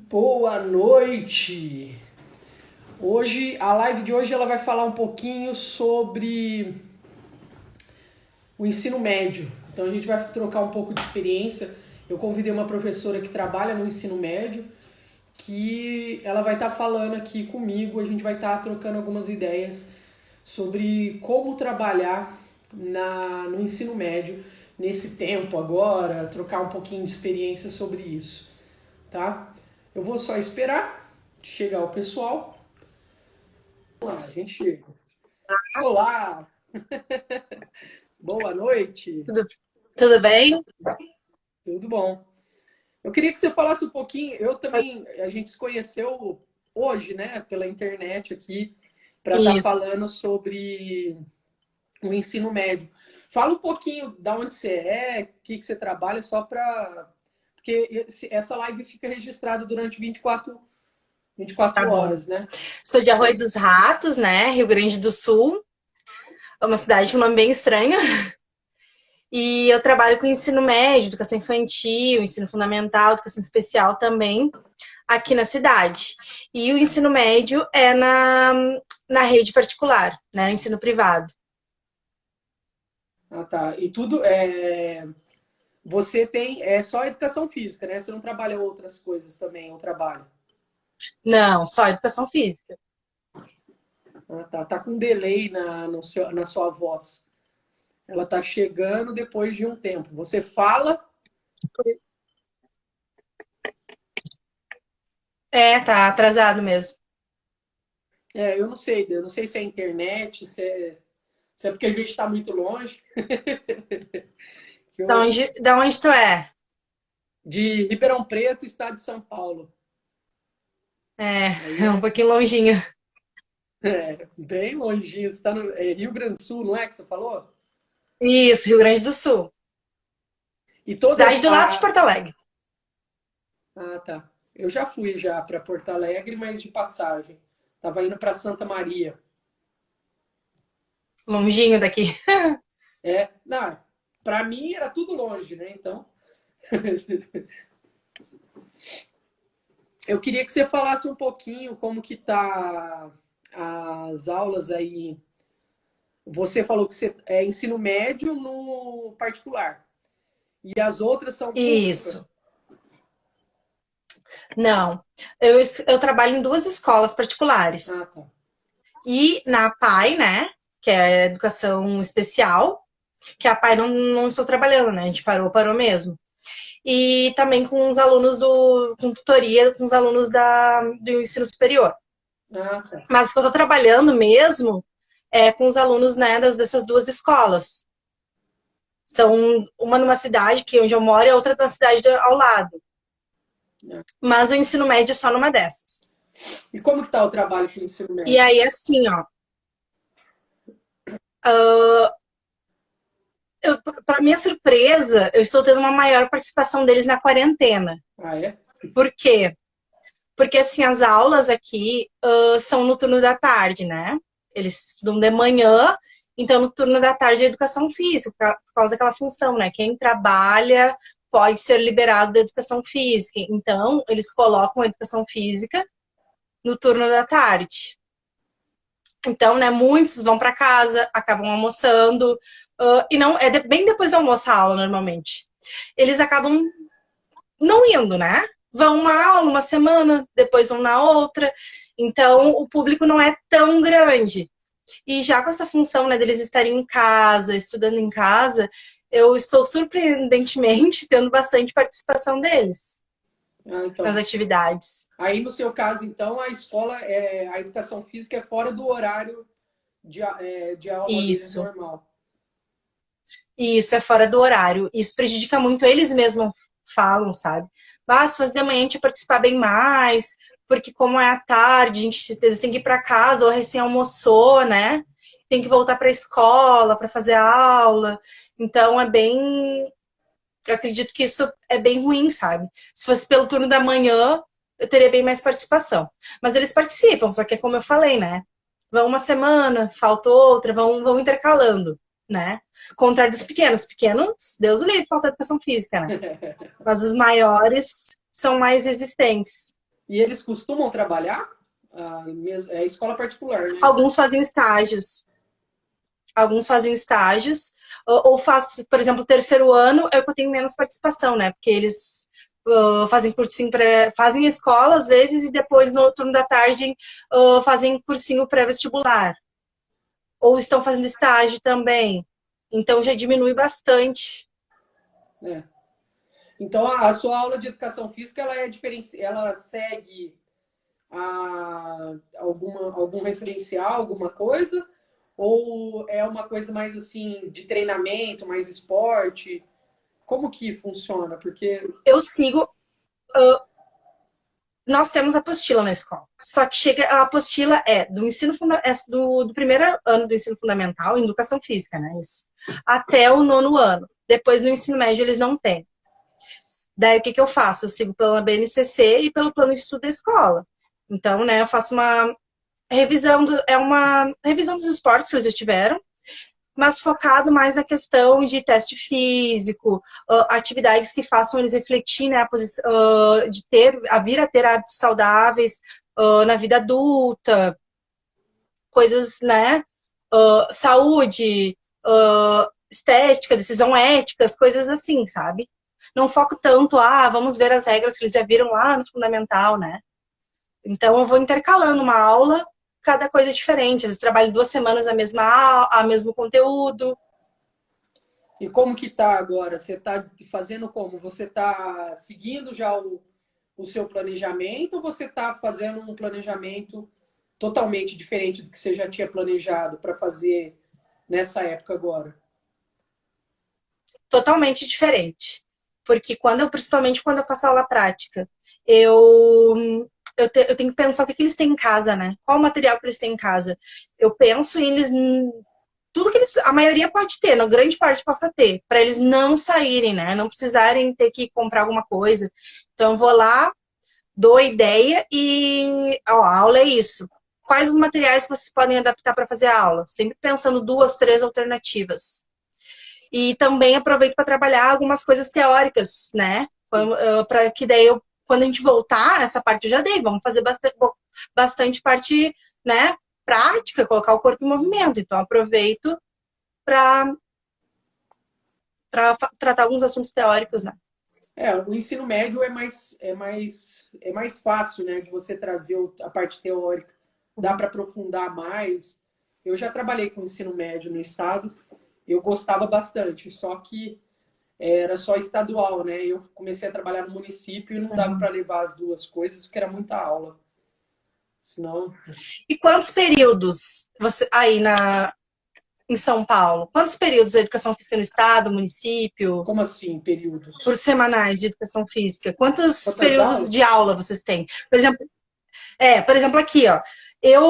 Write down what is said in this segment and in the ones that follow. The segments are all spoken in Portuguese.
Boa noite! Hoje, a live de hoje ela vai falar um pouquinho sobre o ensino médio. Então a gente vai trocar um pouco de experiência. Eu convidei uma professora que trabalha no ensino médio, que ela vai estar falando aqui comigo, a gente vai estar trocando algumas ideias sobre como trabalhar no ensino médio nesse tempo agora, trocar um pouquinho de experiência sobre isso, tá? Eu vou só esperar chegar o pessoal. Vamos lá, a gente chega. Olá, boa noite, Tudo, tudo bem? tudo bom? Eu queria que você falasse um pouquinho, eu também, a gente se conheceu hoje, né, pela internet aqui, para estar Isso. falando sobre o ensino médio. Fala um pouquinho da onde você é, o que você trabalha, só para... Porque essa live fica registrada durante 24 Tá bom. horas, né? Sou de Arroio dos Ratos, né? Rio Grande do Sul. É uma cidade com um nome bem estranho. E eu trabalho com ensino médio, educação infantil, ensino fundamental, educação especial também, aqui na cidade. E o ensino médio é na rede particular, né? Ensino privado. Ah, tá. E tudo você tem só educação física, né? Você não trabalha outras coisas também, ou trabalho. Não, só educação física. Ah, tá. Tá com delay na sua voz. Ela tá chegando depois de um tempo. Você fala, É, tá atrasado mesmo. eu não sei se é internet, se é porque a gente está muito longe. Que Da eu, onde, da onde tu é? de Ribeirão Preto, estado de São Paulo. É, Aí é um pouquinho longinho. bem longinho. Você está no Rio Grande do Sul, não é que você falou? Isso, Rio Grande do Sul. E Cidade todas do lado de Porto Alegre. Ah, tá. Eu já fui já para Porto Alegre, mas de passagem. Tava indo para Santa Maria. Longinho daqui. Não, para mim era tudo longe, né? Então, eu queria que você falasse um pouquinho como que tá as aulas aí. Você falou que você é ensino médio no particular e as outras são Isso. públicas. Não. Eu trabalho em duas escolas Ah, particulares. tá. E na PAI, né? Que é a educação especial, que a PAI não estou trabalhando, né? A gente parou mesmo. E também com os alunos com tutoria com os alunos do ensino superior. Ah, tá. Mas o que eu estou trabalhando mesmo é com os alunos, né, dessas duas escolas. São uma numa cidade que é onde eu moro e a outra na cidade ao lado. Mas o ensino médio é só numa dessas. E como que tá o trabalho com o ensino E médio? aí, assim, ó, para minha surpresa, eu estou tendo uma maior participação deles na quarentena. Ah, é? Por quê? Porque, assim, as aulas aqui são no turno da tarde, né? Eles estudam de manhã, então no turno da tarde é educação física, por causa daquela função, né? Quem trabalha pode ser liberado da educação física. Então, eles colocam a educação física no turno da tarde. Então, né, muitos vão para casa, acabam almoçando, e não é bem depois do almoço a aula, normalmente. Eles acabam não indo, né? Vão uma aula, uma semana, depois vão na outra. Então, o público não é tão grande. E já com essa função, né, deles estarem em casa, estudando em casa, eu estou surpreendentemente tendo bastante participação deles Ah, nas então. atividades. Aí, no seu caso, então, a educação física é fora do horário de aula deles Isso. normal. E isso é fora do horário. Isso prejudica muito, eles mesmos falam, sabe? Mas se fosse de manhã a gente ia participar bem mais, porque como é à tarde, a gente eles têm que ir para casa ou recém almoçou, né? Tem que voltar para a escola para fazer a aula. Então é bem. Eu acredito que isso é bem ruim, sabe? Se fosse pelo turno da manhã, eu teria bem mais participação. Mas eles participam, só que é como eu falei, né? Vão uma semana, falta outra, vão intercalando, né? Contrário dos pequenos. Pequenos, Deus o livre, falta educação física, né? Mas os maiores são mais resistentes. E eles costumam trabalhar? É escola particular, né? Alguns fazem estágios. Alguns fazem estágios, ou faz, por exemplo, o terceiro ano é o que eu tenho menos participação, né? Porque eles fazem cursinho fazem escola às vezes e depois no turno da tarde fazem cursinho pré-vestibular. Ou estão fazendo estágio também. Então já diminui bastante. É. Então a sua aula de educação física ela é diferente, ela segue algum referencial, alguma coisa? Ou é uma coisa mais assim de treinamento, mais esporte? Como que funciona? Porque. Eu sigo. Nós temos a apostila na escola. Só que chega a apostila do ensino do primeiro ano do ensino fundamental, em educação física, né? Isso. Até o nono ano. Depois no ensino médio eles não têm. Daí o que eu faço? Eu sigo pela BNCC e pelo plano de estudo da escola. Então, né, eu faço uma revisão, uma revisão dos esportes que eles já tiveram, mas focado mais na questão de teste físico, atividades que façam eles refletir, né, de vir a ter hábitos saudáveis na vida adulta, coisas, né, saúde, estética, decisão éticas, coisas assim, sabe? Não foco tanto, vamos ver as regras que eles já viram lá no fundamental, né? Então eu vou intercalando uma aula, cada coisa diferente. Às vezes trabalho 2 semanas a mesma aula, a mesmo conteúdo. E como que tá agora? Você tá fazendo como? Você tá seguindo já o seu planejamento ou você tá fazendo um planejamento totalmente diferente do que você já tinha planejado para fazer nessa época agora? Totalmente diferente. Porque principalmente quando eu faço aula prática, eu tenho que pensar o que eles têm em casa, né? Qual o material que eles têm em casa. Eu penso em eles tudo que a maioria pode ter, na grande parte possa ter, para eles não saírem, né? Não precisarem ter que comprar alguma coisa. Então, eu vou lá, dou a ideia e a aula é isso. Quais os materiais que vocês podem adaptar para fazer a aula? Sempre pensando 2, 3 alternativas. E também aproveito para trabalhar algumas coisas teóricas, né? Para que daí quando a gente voltar, essa parte eu já dei, vamos fazer bastante parte, né? Prática, colocar o corpo em movimento. Então, aproveito para tratar alguns assuntos teóricos, né? O ensino médio é mais fácil, né, de você trazer a parte teórica. Dá para aprofundar mais. Eu já trabalhei com ensino médio no estado, eu gostava bastante, só que era só estadual, né? Eu comecei a trabalhar no município e não dava para levar as duas coisas, porque era muita aula. Senão. E quantos períodos você aí em São Paulo? Quantos períodos de educação física no estado, município? Como assim, períodos? Por semanais de educação física? Quantos Quantas períodos de aulas? aula vocês têm? Por exemplo, aqui, ó. Eu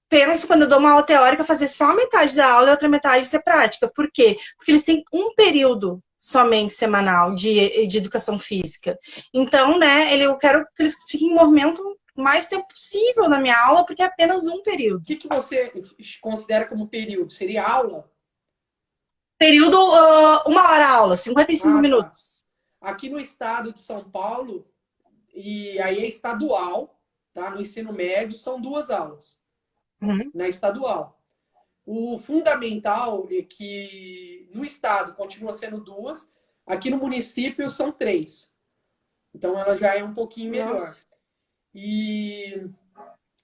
penso, quando eu dou uma aula teórica, fazer só metade da aula e outra metade ser prática. Por quê? Porque eles têm um período somente semanal de educação física. Então, né, eu quero que eles fiquem em movimento o mais tempo possível na minha aula, porque é apenas um período. O que você considera como período? Seria aula? Período, 1 hora a aula, 55 Ah, tá. minutos. Aqui no estado de São Paulo, e aí é estadual, tá? No ensino médio são 2 aulas, Uhum. na estadual. O fundamental é que no estado continua sendo 2, aqui no município são 3. Então ela já é um pouquinho melhor. Nossa. E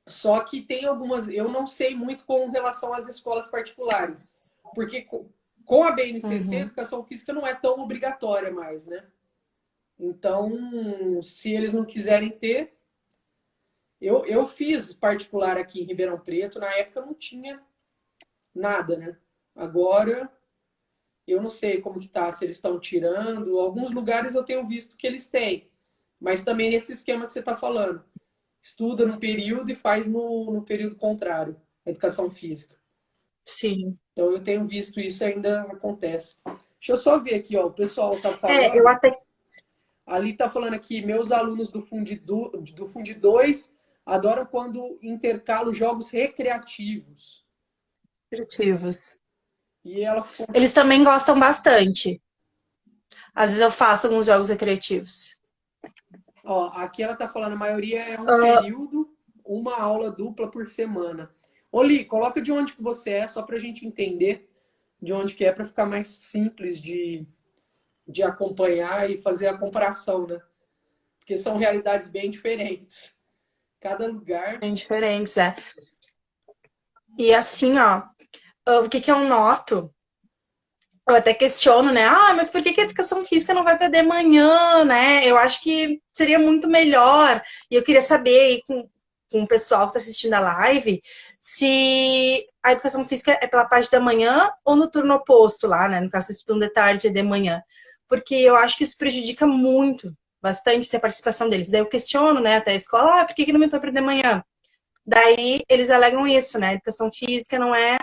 só que tem algumas, eu não sei muito com relação às escolas particulares, porque com a BNCC, a Uhum. educação física não é tão obrigatória mais, né? Então, se eles não quiserem ter, eu fiz particular aqui em Ribeirão Preto, na época não tinha nada, né? Agora, eu não sei como que tá, se eles estão tirando. Alguns lugares eu tenho visto que eles têm, mas também nesse esquema que você está falando. Estuda num período e faz no período contrário, a educação física. Sim. Então eu tenho visto isso ainda acontece. Deixa eu só ver aqui, ó, o pessoal tá Eu falando. até. Ali tá falando aqui, meus alunos do Fundi 2 adoram quando intercalo jogos recreativos. Criativos. E ela ficou. Eles também gostam bastante. Às vezes eu faço alguns jogos recreativos. Ó, aqui ela tá falando, a maioria é um Ah, período, uma aula dupla por semana. Ô, Li, coloca de onde que você é, só pra gente entender de onde que é, pra ficar mais simples de acompanhar e fazer a comparação, né? Porque são realidades bem diferentes. Cada lugar. bem diferentes, é. E assim, ó, o que que eu noto? Eu até questiono, né? Ah, mas por que que a educação física não vai para de manhã, né? Eu acho que seria muito melhor. E eu queria saber aí com o pessoal que está assistindo a live se a educação física é pela parte da manhã ou no turno oposto lá, né? No caso, se turno de tarde e de manhã. Porque eu acho que isso prejudica muito, bastante, a participação deles. Daí eu questiono, né, até a escola, ah, por que que não me foi para de manhã? Daí eles alegam isso, né? A educação física não é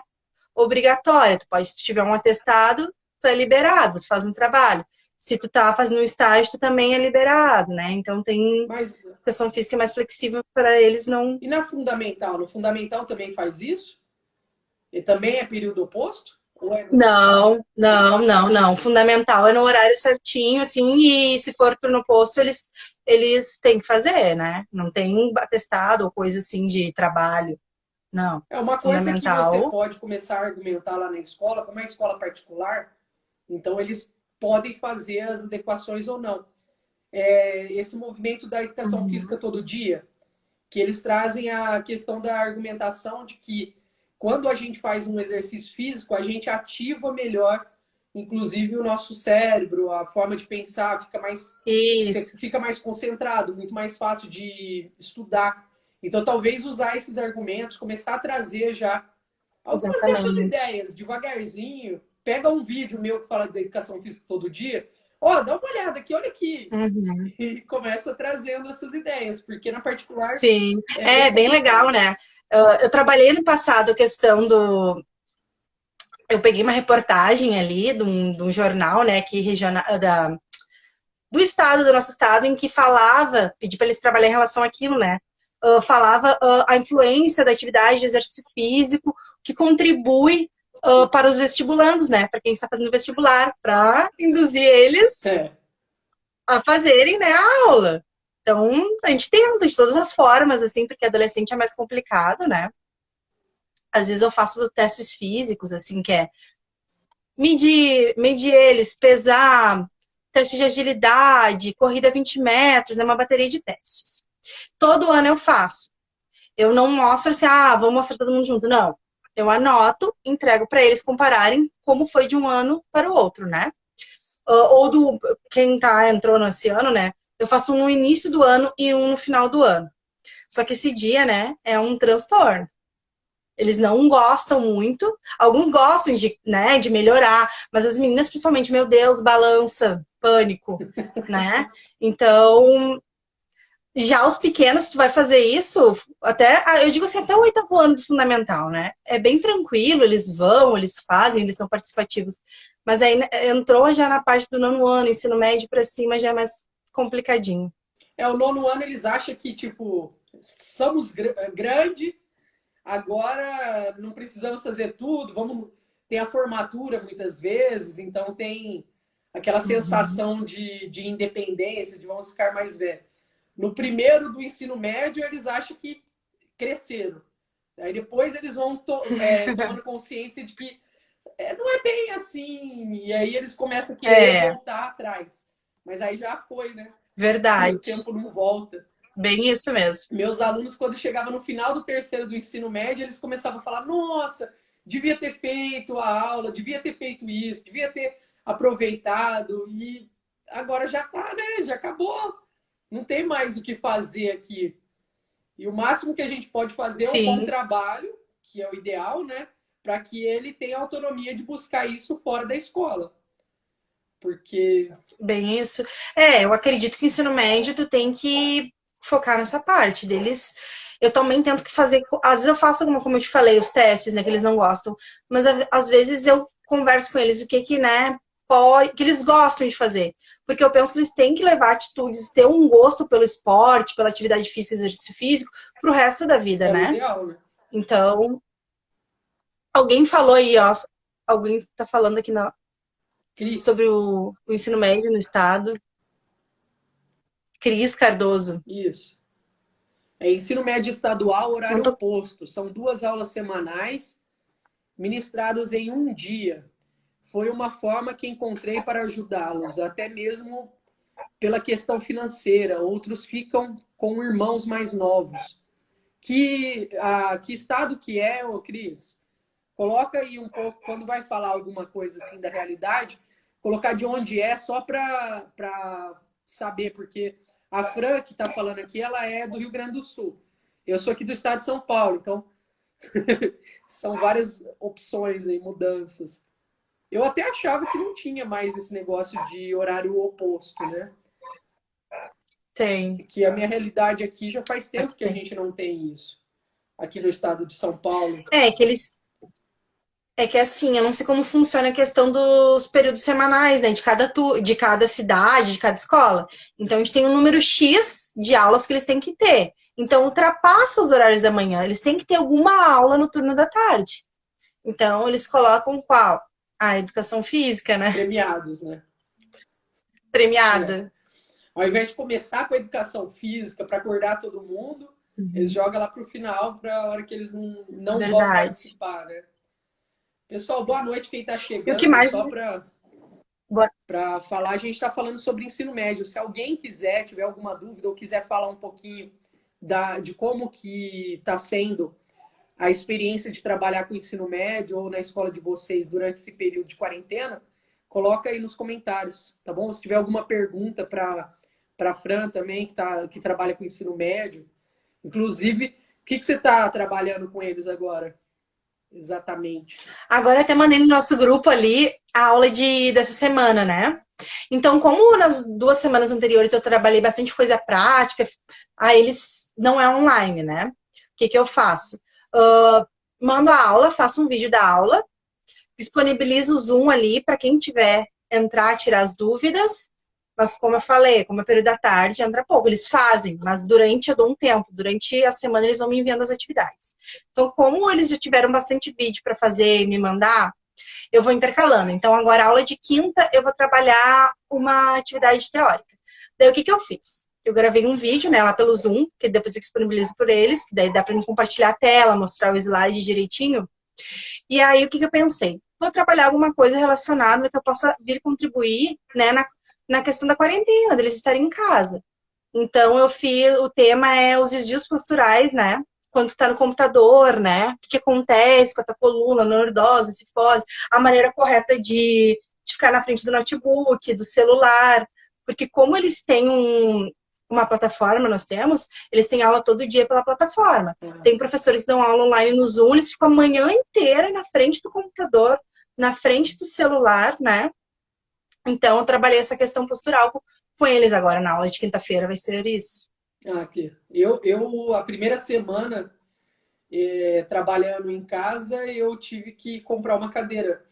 obrigatória. Tu pode, se tu tiver um atestado, tu é liberado, tu faz um trabalho. Se tu tá fazendo um estágio, tu também é liberado, né? Então tem Mas educação física mais flexível para eles não. e na fundamental? No fundamental também faz isso? E também é período oposto? Ou é... Não, não, não, não. Fundamental é no horário certinho, assim, e se for turno posto, eles têm que fazer, né? Não tem atestado ou coisa assim de trabalho. Não. É uma coisa que você Fundamental. pode começar a argumentar lá na escola, como é escola particular, então eles podem fazer as adequações ou não. É esse movimento da educação física Uhum. todo dia, que eles trazem a questão da argumentação de que quando a gente faz um exercício físico, a gente ativa melhor, inclusive o nosso cérebro, a forma de pensar você Isso, fica mais concentrado, muito mais fácil de estudar. Então, talvez usar esses argumentos, começar a trazer já algumas dessas exatamente. ideias, devagarzinho. Pega um vídeo meu que fala de educação física todo dia. Ó, dá uma olhada aqui, olha aqui. Uhum. E começa trazendo essas ideias, porque na particular Sim, é bem é bem legal, complicado. né? Eu trabalhei no passado a questão do. Eu peguei uma reportagem ali de um jornal, né, aqui regional, do estado, do nosso estado, em que falava, pedi para eles trabalhar em relação àquilo, né? Falava a influência da atividade de exercício físico que contribui para os vestibulandos, né? Para quem está fazendo vestibular, para induzir eles É. a fazerem, né, a aula. Então, a gente tenta de todas as formas, assim, porque adolescente é mais complicado, né? Às vezes eu faço testes físicos, assim, que é medir eles, pesar, teste de agilidade, corrida 20 metros, é uma bateria de testes. Todo ano eu faço. Eu não mostro assim, ah, vou mostrar todo mundo junto. Não. Eu anoto, entrego para eles compararem como foi de um ano para o outro, né? Ou do quem entrou nesse ano, né? Eu faço um no início do ano e um no final do ano. Só que esse dia, né, é um transtorno. Eles não gostam muito. Alguns gostam de, né, de melhorar, mas as meninas, principalmente, meu Deus, balança, pânico, né? Então, já os pequenos, tu vai fazer isso até, eu digo assim, até o oitavo ano do fundamental, né? É bem tranquilo, eles vão, eles fazem, eles são participativos. Mas aí entrou já na parte do nono ano, ensino médio para cima já é mais complicadinho. É, o nono ano eles acham que, tipo, somos grande, agora não precisamos fazer tudo, vamos. Tem a formatura muitas vezes, então tem aquela Uhum. sensação de independência, de vamos ficar mais velhos. No primeiro do ensino médio, eles acham que cresceram. Aí depois eles vão tomando consciência de que não é bem assim. E aí eles começam a querer É, voltar atrás. Mas aí já foi, né? O verdade. tempo não volta. Bem isso mesmo. Meus alunos, quando chegavam no final do terceiro do ensino médio, eles começavam a falar: nossa, devia ter feito a aula, devia ter feito isso, devia ter aproveitado. E agora já tá, né? Já acabou. Não tem mais o que fazer aqui. E o máximo que a gente pode fazer é um bom Sim, trabalho, que é o ideal, né? Para que ele tenha autonomia de buscar isso fora da escola. Porque bem isso. É, eu acredito que o ensino médio tu tem que focar nessa parte deles. Eu também tento que fazer, às vezes eu faço alguma, como eu te falei, os testes, né, que eles não gostam, mas às vezes eu converso com eles o que né, pode, que eles gostam de fazer. Porque eu penso que eles têm que levar atitudes, ter um gosto pelo esporte, pela atividade física, exercício físico, pro resto da vida, é o né? ideal, né? Então, alguém falou aí, ó, alguém está falando aqui Cris, sobre o ensino médio no estado. Cris Cardoso. Isso. É ensino médio estadual, Não horário tô... oposto. São 2 aulas semanais, ministradas em um dia. Foi uma forma que encontrei para ajudá-los, até mesmo pela questão financeira. Outros ficam com irmãos mais novos. Que estado que é, ô Cris? Coloca aí um pouco, quando vai falar alguma coisa assim da realidade, colocar de onde é, só para saber, porque a Fran, que está falando aqui, ela é do Rio Grande do Sul. Eu sou aqui do estado de São Paulo, então são várias opções aí, mudanças. Eu até achava que não tinha mais esse negócio de horário oposto, né? Tem. Que a minha realidade aqui já faz tempo Aqui que a tem. gente não tem isso. Aqui no estado de São Paulo. Que eles. É que assim, eu não sei como funciona a questão dos períodos semanais, né? De cada cidade, de cada escola. Então, a gente tem um número X de aulas que eles têm que ter. Então, ultrapassa os horários da manhã. Eles têm que ter alguma aula no turno da tarde. Então, eles colocam qual? A educação física, né? Premiados, né? É. Premiada. Ao invés de começar com a educação física para acordar todo mundo, eles jogam lá para o final, para a hora que eles não vão Verdade. participar, né? Pessoal, boa noite quem está E o que chegando. mais. Só para falar, a gente está falando sobre ensino médio. Se alguém quiser, tiver alguma dúvida ou quiser falar um pouquinho de como que está sendo a experiência de trabalhar com ensino médio ou na escola de vocês durante esse período de quarentena, coloca aí nos comentários, tá bom? Se tiver alguma pergunta para Fran também, que trabalha com ensino médio. Inclusive, o que você está trabalhando com eles agora? Exatamente. Agora até mandei no nosso grupo ali a aula dessa semana, né? Então, como nas 2 semanas anteriores eu trabalhei bastante coisa prática, aí eles não é online, né? O que eu faço? Mando a aula, faço um vídeo da aula, disponibilizo o Zoom ali para quem tiver entrar, tirar as dúvidas. Mas como eu falei, como é período da tarde, entra pouco. Eles fazem, mas eu dou um tempo. Durante a semana eles vão me enviando as atividades. Então, como eles já tiveram bastante vídeo para fazer e me mandar, eu vou intercalando. Então, agora, aula de quinta, eu vou trabalhar uma atividade teórica. Daí, o que eu fiz? Eu gravei um vídeo, né, lá pelo Zoom, que depois eu disponibilizo por eles, que daí dá para compartilhar a tela, mostrar o slide direitinho. E aí, o que eu pensei? Vou trabalhar alguma coisa relacionada que eu possa vir contribuir, né, na questão da quarentena, deles estarem em casa. Então, o tema é os desvios posturais, né? Quando tu tá no computador, né? O que acontece com a tua coluna, lordose, cifose, a maneira correta de ficar na frente do notebook, do celular. Porque como eles têm uma plataforma, nós temos, eles têm aula todo dia pela plataforma. Tem professores que dão aula online no Zoom, eles ficam a manhã inteira na frente do computador, na frente do celular, né? Então, eu trabalhei essa questão postural com eles agora na aula de quinta-feira, vai ser isso. Aqui. A primeira semana, trabalhando em casa, eu tive que comprar uma cadeira.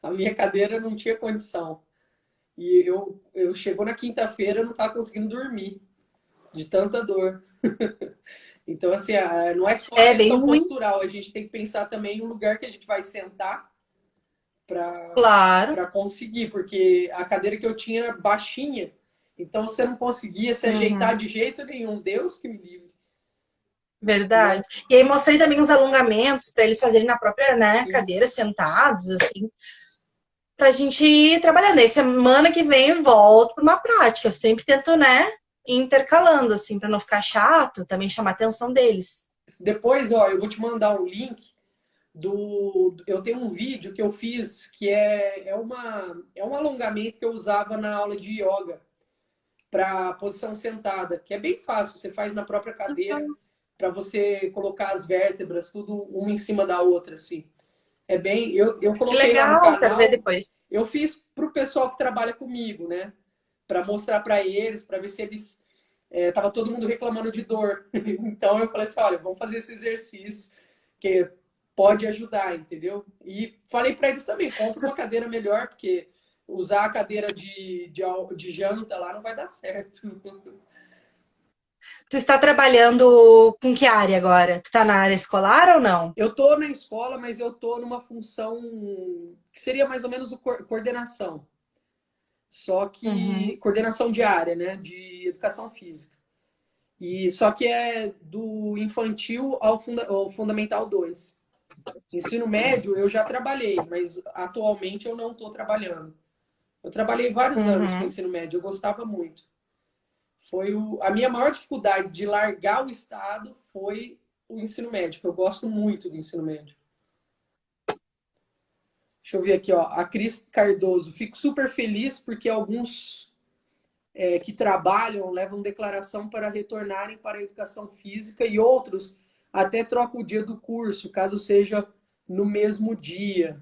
A minha cadeira não tinha condição. E eu chegou na quinta-feira, eu não estava conseguindo dormir, de tanta dor. Então, assim, não é só a Bem questão ruim. postural, a gente tem que pensar também no lugar que a gente vai sentar Claro. para conseguir, porque a cadeira que eu tinha era baixinha, então você não conseguia se ajeitar Uhum. de jeito nenhum. Deus que me livre. Verdade. Né? E aí mostrei também os alongamentos para eles fazerem na própria, né, Sim. cadeira, sentados, assim, pra gente ir trabalhando. Aí semana que vem eu volto para uma prática. Eu sempre tento, né, ir intercalando, assim, para não ficar chato, também chamar a atenção deles. Depois, ó, eu vou te mandar um link eu tenho um vídeo que eu fiz que é um alongamento que eu usava na aula de yoga para posição sentada, que é bem fácil, você faz na própria cadeira para você colocar as vértebras tudo uma em cima da outra assim. É bem, eu Que coloquei lá no legal, quero ver canal, depois. eu fiz para o pessoal que trabalha comigo, né? Para mostrar para eles, para ver se eles tava todo mundo reclamando de dor. Então eu falei assim, olha, vamos fazer esse exercício que pode ajudar, entendeu? E falei para eles também, compra uma cadeira melhor, porque usar a cadeira de janta lá não vai dar certo. Tu está trabalhando com que área agora? Tu tá na área escolar ou não? Eu tô na escola, mas eu tô numa função que seria mais ou menos coordenação. só que Uhum. coordenação de área, né, de educação física. E só que é do infantil ao fundamental 2. Ensino médio eu já trabalhei, mas atualmente eu não estou trabalhando. Eu trabalhei vários anos com Uhum. ensino médio, eu gostava muito. A minha maior dificuldade de largar o estado foi o ensino médio, que eu gosto muito do ensino médio. Deixa eu ver aqui, ó. A Cris Cardoso. Fico super feliz porque alguns que trabalham levam declaração para retornarem para a educação física e outros até trocam o dia do curso, caso seja no mesmo dia.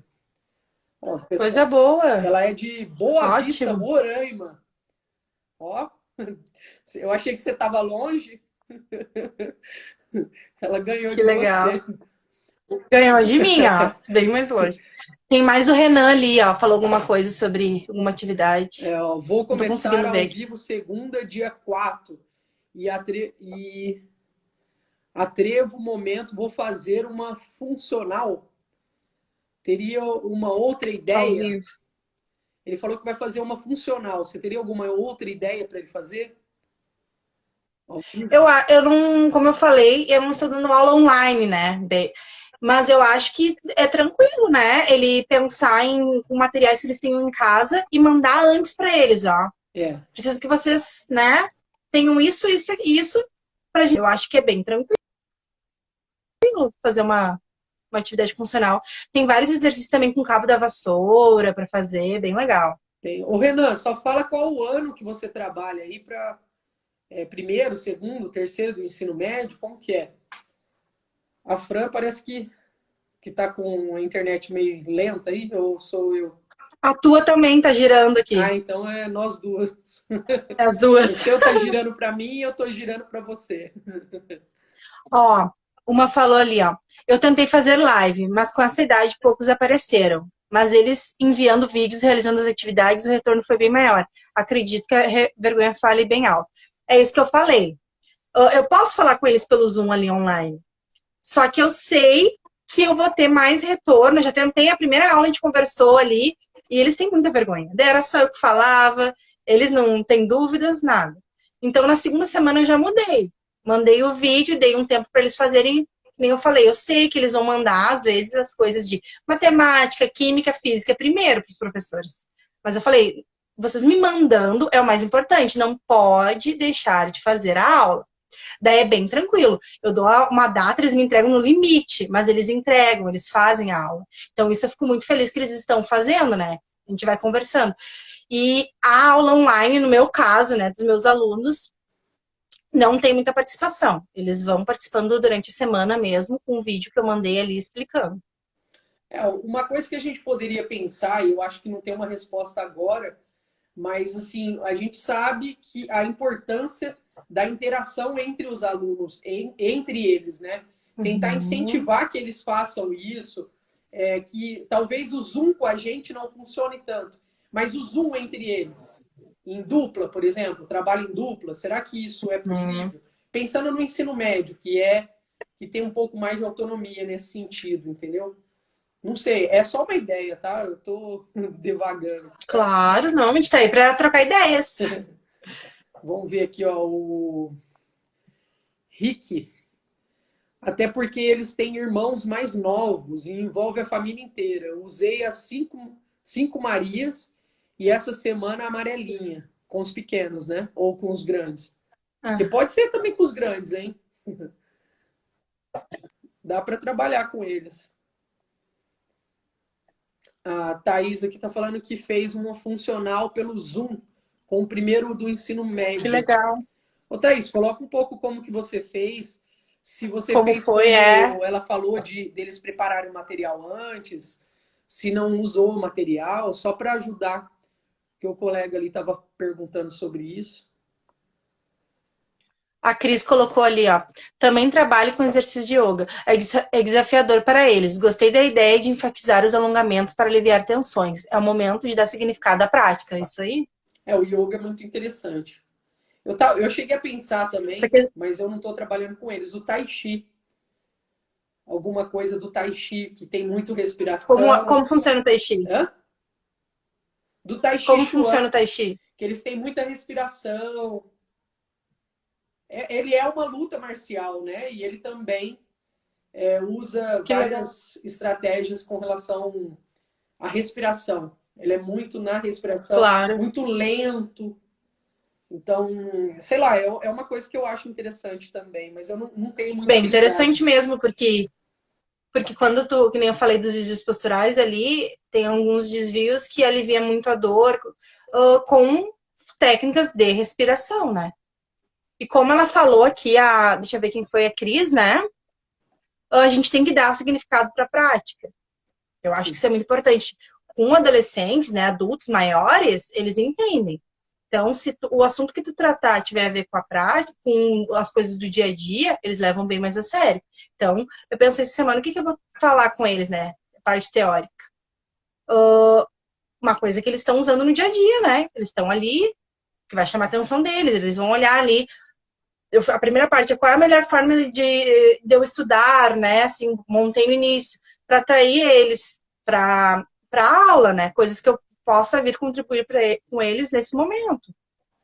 Ó, Coisa pessoal, boa. ela é de Boa Vista, Ótimo. Roraima. Ó, eu achei que você estava longe, ela ganhou Que de legal. você. Ganhou de mim, ó. Bem mais longe. Tem mais o Renan ali, ó. Falou alguma coisa sobre alguma atividade. Ó, vou Não tô começar conseguindo ver ao aqui. vivo segunda, dia 4. E atrevo o momento, vou fazer uma funcional. Teria uma outra Ao ideia? vivo. Ele falou que vai fazer uma funcional. Você teria alguma outra ideia para ele fazer? Ao vivo? Eu não, como eu falei, eu não estou dando aula online, né? Mas eu acho que é tranquilo, né? Ele pensar em materiais que eles tenham em casa e mandar antes para eles, ó. É, Preciso que vocês, né, tenham isso e isso pra gente. Eu acho que é bem tranquilo fazer uma atividade funcional. Tem vários exercícios também com cabo da vassoura para fazer, bem legal. tem. Ô, Renan, só fala qual o ano que você trabalha aí para primeiro, segundo, terceiro do ensino médio, como que é? A Fran parece que tá com a internet meio lenta aí, ou sou eu? A tua também tá girando aqui, Ah, então é nós duas. as O duas. seu tá girando para mim e eu tô girando para você. Ó, uma falou ali, ó. Eu tentei fazer live, mas com essa idade poucos apareceram. Mas eles enviando vídeos, realizando as atividades, o retorno foi bem maior. Acredito que a vergonha fale bem alto. É isso que eu falei. Eu posso falar com eles pelo Zoom ali online. Só que eu sei que eu vou ter mais retorno. Eu já tentei a primeira aula, a gente conversou ali, e eles têm muita vergonha. Daí era só eu que falava, eles não têm dúvidas, nada. Então, na segunda semana eu já mudei. Mandei o vídeo, dei um tempo para eles fazerem, nem eu falei, eu sei que eles vão mandar, às vezes, as coisas de matemática, química, física, primeiro para os professores. Mas eu falei, vocês me mandando é o mais importante, não pode deixar de fazer a aula. Daí é bem tranquilo. Eu dou uma data, eles me entregam no limite, mas eles entregam, eles fazem a aula. Então, isso eu fico muito feliz que eles estão fazendo, né? A gente vai conversando. E a aula online, no meu caso, né, dos meus alunos, não tem muita participação. Eles vão participando durante a semana mesmo, com o vídeo que eu mandei ali explicando. Uma coisa que a gente poderia pensar, e eu acho que não tem uma resposta agora, mas assim, a gente sabe que a importância da interação entre os alunos, entre eles, né? Tentar Uhum. incentivar que eles façam isso, que talvez o Zoom com a gente não funcione tanto, mas o Zoom entre eles, em dupla, por exemplo, trabalho em dupla, será que isso é Uhum. possível? Pensando no ensino médio, que tem um pouco mais de autonomia nesse sentido, entendeu? Não sei, é só uma ideia, tá? Eu tô devagando. Claro, não, a gente tá aí para trocar ideias. Vamos ver aqui, ó, o Rick. Até porque eles têm irmãos mais novos e envolve a família inteira. Eu usei as cinco Marias e essa semana a amarelinha, com os pequenos, né? Ou com os grandes. Que Ah, pode ser também com os grandes, hein? Dá para trabalhar com eles. A Thaís aqui está falando que fez uma funcional pelo Zoom com o primeiro do ensino que médio. legal. Ô, Thaís, coloca um pouco como que você fez. Se você Como fez foi, é. como ela falou de deles prepararem o material antes, se não usou o material, só para ajudar, que o colega ali estava perguntando sobre isso. A Cris colocou ali, ó. Também trabalho com exercício de yoga. É desafiador para eles. Gostei da ideia de enfatizar os alongamentos para aliviar tensões. É o momento de dar significado à prática. Isso aí? O yoga é muito interessante. Eu cheguei a pensar Isso também, aqui, mas eu não estou trabalhando com eles. O Tai Chi, alguma coisa do Tai Chi que tem muito respiração. como funciona o Tai Chi? Hã? Do Tai Chi Como Chuan, funciona o Tai Chi? que eles têm muita respiração. Ele é uma luta marcial, né? E ele também usa Que legal. várias estratégias com relação à respiração. Ele é muito na respiração, Claro. muito lento. Então, sei lá, é uma coisa que eu acho interessante também, mas eu não tenho muita Bem, habilidade. interessante mesmo, porque quando tu, que nem eu falei dos desvios posturais ali, tem alguns desvios que alivia muito a dor com técnicas de respiração, né? E como ela falou aqui, deixa eu ver quem foi a Cris, né? A gente tem que dar significado para a prática. Eu acho que isso é muito importante. Com adolescentes, né, adultos maiores, eles entendem. Então, se o assunto que tu tratar tiver a ver com a prática, com as coisas do dia a dia, eles levam bem mais a sério. Então, eu pensei essa semana, o que eu vou falar com eles, né? Parte teórica. Uma coisa que eles estão usando no dia a dia, né? Eles estão ali, que vai chamar a atenção deles, eles vão olhar ali. A primeira parte é qual é a melhor forma de eu estudar, né? Assim, montei no início, para atrair eles para a aula, né? Coisas que eu possa vir contribuir com eles nesse momento.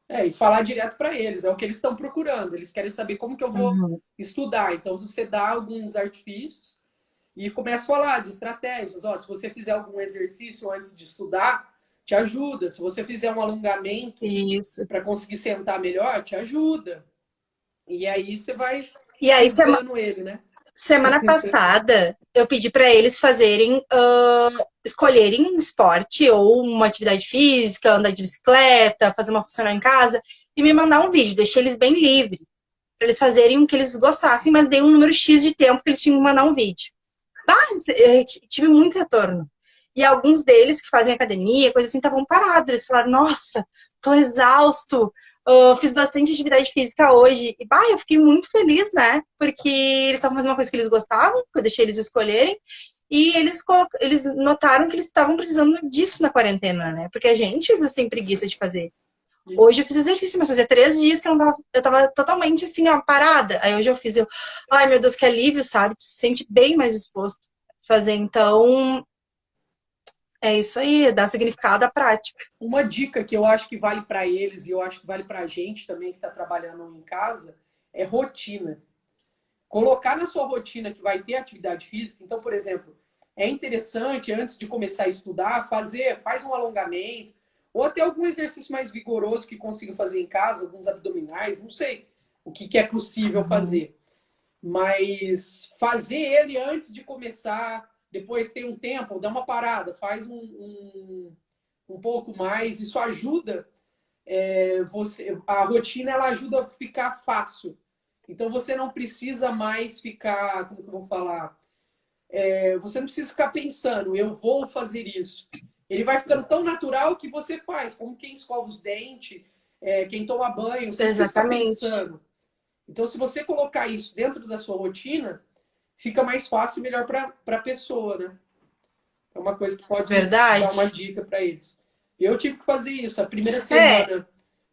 E falar direto para eles, é o que eles estão procurando. Eles querem saber como que eu vou Uhum. estudar. Então, você dá alguns artifícios e começa a falar de estratégias. Ó, se você fizer algum exercício antes de estudar, te ajuda. Se você fizer um alongamento Isso. para conseguir sentar melhor, te ajuda. E aí você vai E aí, sugando ele, né? semana passada, eu pedi para eles fazerem, escolherem um esporte ou uma atividade física, andar de bicicleta, fazer uma funcional em casa, e me mandar um vídeo. Deixei eles bem livres, para eles fazerem o que eles gostassem, mas dei um número X de tempo que eles tinham que mandar um vídeo. Eu tive muito retorno. E alguns deles que fazem academia, coisa assim, estavam parados. Eles falaram, nossa, tô exausto, fiz bastante atividade física hoje. E, eu fiquei muito feliz, né? Porque eles estavam fazendo uma coisa que eles gostavam, que eu deixei eles escolherem. E eles notaram que eles estavam precisando disso na quarentena, né? Porque a gente, às vezes, tem preguiça de fazer. Hoje eu fiz exercício, mas fazia 3 dias que eu tava totalmente assim, ó, parada. Aí hoje eu fiz, ai meu Deus, que alívio, sabe? Tu se sente bem mais disposto a fazer. Então, é isso aí, dá significado à prática. Uma dica que eu acho que vale para eles e eu acho que vale para a gente também que está trabalhando em casa é rotina. Colocar na sua rotina que vai ter atividade física. Então, por exemplo, é interessante antes de começar a estudar faz um alongamento ou até algum exercício mais vigoroso que consiga fazer em casa, alguns abdominais, não sei o que é possível fazer. Mas fazer ele antes de começar, depois tem um tempo, dá uma parada, faz um pouco mais, isso ajuda a rotina ela ajuda a ficar fácil. Então você não precisa mais ficar, como que eu vou falar? Você não precisa ficar pensando, eu vou fazer isso. Ele vai ficando tão natural que você faz, como quem escova os dentes, quem toma banho, você não precisa ficar Exatamente. pensando. Então, se você colocar isso dentro da sua rotina, fica mais fácil e melhor para a pessoa, né? É uma coisa que pode dar uma Verdade. dica para eles. Eu tive que fazer isso. A primeira É. semana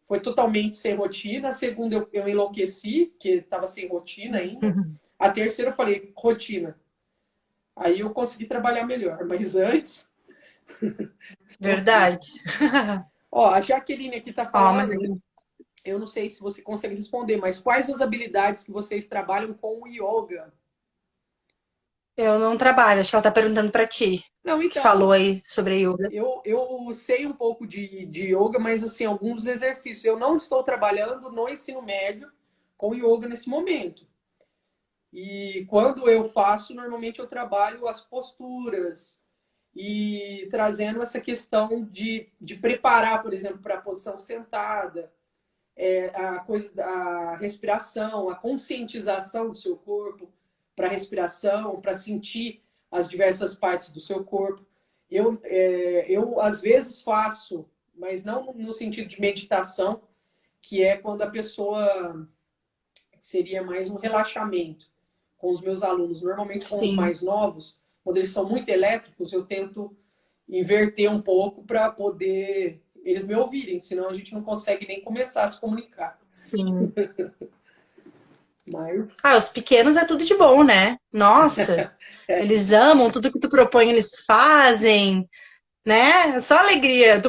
foi totalmente sem rotina. A segunda eu enlouqueci, porque estava sem rotina ainda. A terceira eu falei, rotina. Aí eu consegui trabalhar melhor. Mas antes, sofri. Verdade. Ó, a Jaqueline aqui está Ó, mas falando, aqui, eu não sei se você consegue responder, mas quais as habilidades que vocês trabalham com o yoga? eu não trabalho, acho que ela tá perguntando pra ti, Não, que então, falou aí sobre yoga. eu sei um pouco de yoga, mas assim, alguns exercícios. Eu não estou trabalhando no ensino médio com yoga nesse momento. E quando eu faço, normalmente eu trabalho as posturas e trazendo essa questão de preparar, por exemplo, para a posição sentada, a coisa da respiração, a conscientização do seu corpo para a respiração, para sentir as diversas partes do seu corpo. Eu às vezes faço, mas não no sentido de meditação, que é quando a pessoa seria mais um relaxamento com os meus alunos. Normalmente com os Sim. mais novos, quando eles são muito elétricos, eu tento inverter um pouco para poder eles me ouvirem, senão a gente não consegue nem começar a se comunicar. Sim. Mas Os pequenos é tudo de bom, né? Nossa, eles amam tudo que tu propõe, eles fazem, né? Só alegria.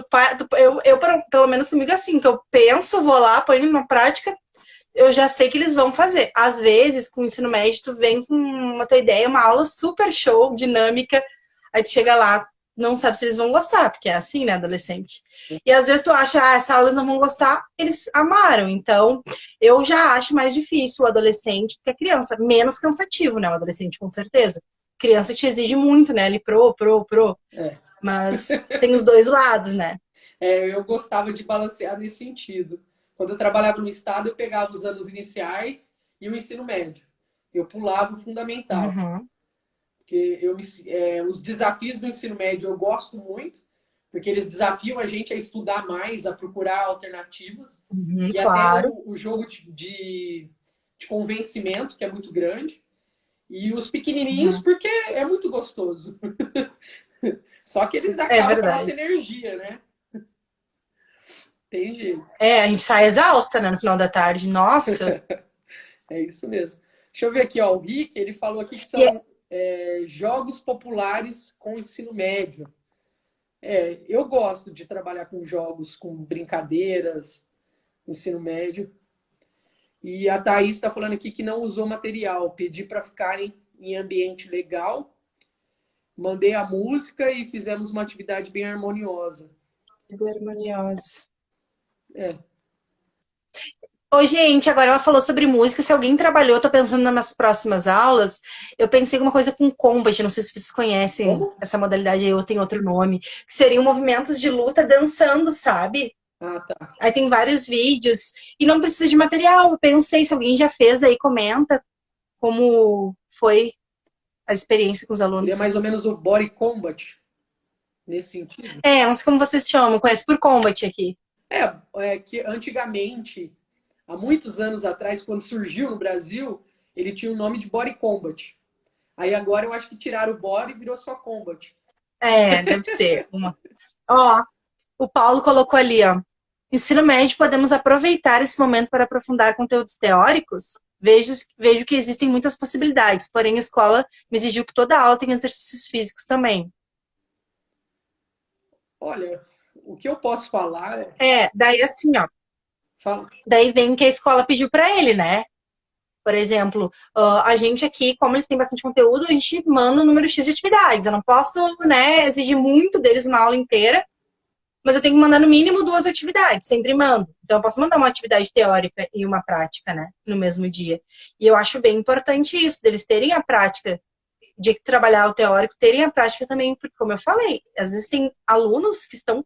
Pelo menos comigo, assim, que eu penso, vou lá, ponho numa prática, eu já sei que eles vão fazer. Às vezes, com o ensino médio, tu vem com uma tua ideia, uma aula super show, dinâmica, aí tu chega lá, não sabe se eles vão gostar, porque é assim, né, adolescente. E às vezes tu acha, essa aula eles não vão gostar, eles amaram. Então, eu já acho mais difícil o adolescente do que a criança. Menos cansativo, né, o adolescente, com certeza. Criança te exige muito, né, ele pro. É. Mas tem os dois lados, né? Eu gostava de balancear nesse sentido. Quando eu trabalhava no estado, eu pegava os anos iniciais e o ensino médio. Eu pulava o fundamental. Uhum. Porque os desafios do ensino médio eu gosto muito, porque eles desafiam a gente a estudar mais, a procurar alternativas, Uhum, e até claro. o jogo de convencimento, que é muito grande, e os pequenininhos, Uhum. porque é muito gostoso. Só que eles É acabam com a nossa verdade. energia, né? Tem jeito. É, a gente sai exausta, né, no final da tarde. Nossa. É isso mesmo. Deixa eu ver aqui, ó. O Rick, ele falou aqui que E são jogos populares com ensino médio. Eu gosto de trabalhar com jogos, com brincadeiras, ensino médio. E a Thaís está falando aqui que não usou material. Pedi para ficarem em ambiente legal. Mandei a música e fizemos uma atividade bem harmoniosa. harmoniosa. É. Ô, gente, agora ela falou sobre música. Se alguém trabalhou, eu tô pensando nas minhas próximas aulas. Eu pensei em uma coisa com combat. Não sei se vocês conhecem Como? essa modalidade aí, ou tem outro nome. Que seriam movimentos de luta dançando, sabe? Ah, tá. Aí tem vários vídeos. E não precisa de material. Eu pensei, se alguém já fez aí, comenta como foi a experiência com os Seria alunos. mais ou menos o body combat, nesse sentido. É, não sei como vocês chamam. Conhece por combat aqui. É que antigamente, há muitos anos atrás, quando surgiu no Brasil, ele tinha o nome de body combat. Aí agora eu acho que tiraram o body e virou só combat. É, deve ser. Ó, o Paulo colocou ali, ó. Ensino médio, podemos aproveitar esse momento para aprofundar conteúdos teóricos? Vejo que existem muitas possibilidades, porém a escola me exigiu que toda aula tenha exercícios físicos também. Olha, o que eu posso falar é. É, daí assim, ó. Fala. Daí vem o que a escola pediu para ele, né? Por exemplo, a gente aqui, como eles têm bastante conteúdo, a gente manda um número X de atividades. Eu não posso, né, exigir muito deles uma aula inteira, mas eu tenho que mandar no mínimo 2 atividades, sempre mando. Então, eu posso mandar uma atividade teórica e uma prática, né, no mesmo dia. E eu acho bem importante isso, deles terem a prática, de trabalhar o teórico, terem a prática também, porque, como eu falei, às vezes tem alunos que estão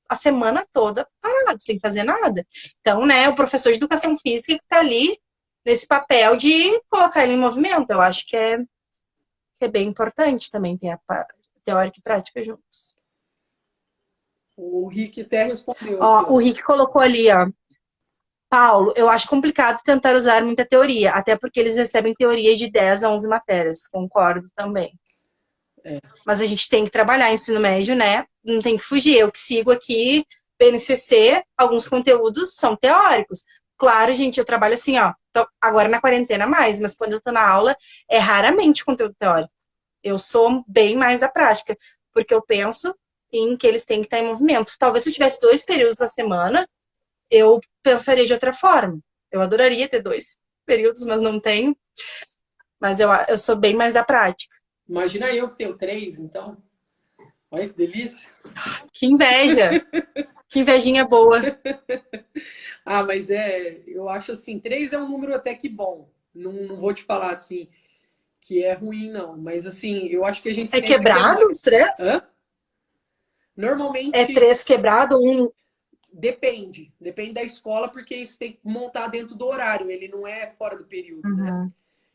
a semana toda parados, sem fazer nada. Então, né, o professor de educação física que está ali nesse papel de colocar ele em movimento. Eu acho que é bem importante também ter a teórica e prática juntos. O Rick até respondeu aqui, Ó, ó. o Rick colocou ali, ó. Paulo, eu acho complicado tentar usar muita teoria, até porque eles recebem teoria de 10 a 11 matérias. Concordo também. É. Mas a gente tem que trabalhar ensino médio, né? Não tem que fugir. Eu que sigo aqui, BNCC, alguns conteúdos são teóricos. Claro, gente, eu trabalho assim, ó. Tô agora na quarentena mais, mas quando eu tô na aula, é raramente conteúdo teórico. Eu sou bem mais da prática, porque eu penso em que eles têm que estar em movimento. Talvez se eu tivesse 2 períodos na semana, eu pensaria de outra forma. Eu adoraria ter 2 períodos, mas não tenho. Mas eu sou bem mais da prática. Imagina eu que tenho 3, então. Olha que delícia. Que inveja! Que invejinha boa. Ah, mas eu acho assim, 3 é um número até que bom. Não vou te falar assim que é ruim, não. Mas assim, eu acho que a gente É sempre quebrado os 3? Hã? É Normalmente 3 quebrado, um. depende da escola, porque isso tem que montar dentro do horário, ele não é fora do período, né? Uhum.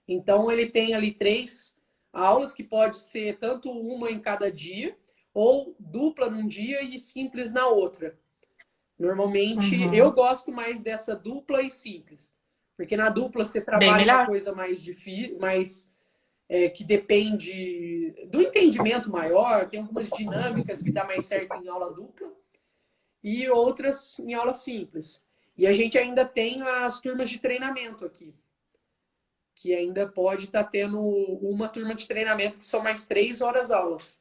Então ele tem ali 3 aulas que pode ser tanto uma em cada dia, ou dupla num dia e simples na outra. Normalmente eu Uhum. gosto mais dessa dupla e simples, porque na dupla você Bem trabalha uma melhor. coisa mais difícil, mais que depende do entendimento maior, tem algumas dinâmicas que dá mais certo em aula dupla e outras em aula simples. E a gente ainda tem as turmas de treinamento aqui, que ainda pode estar tendo uma turma de treinamento que são mais 3 horas aulas,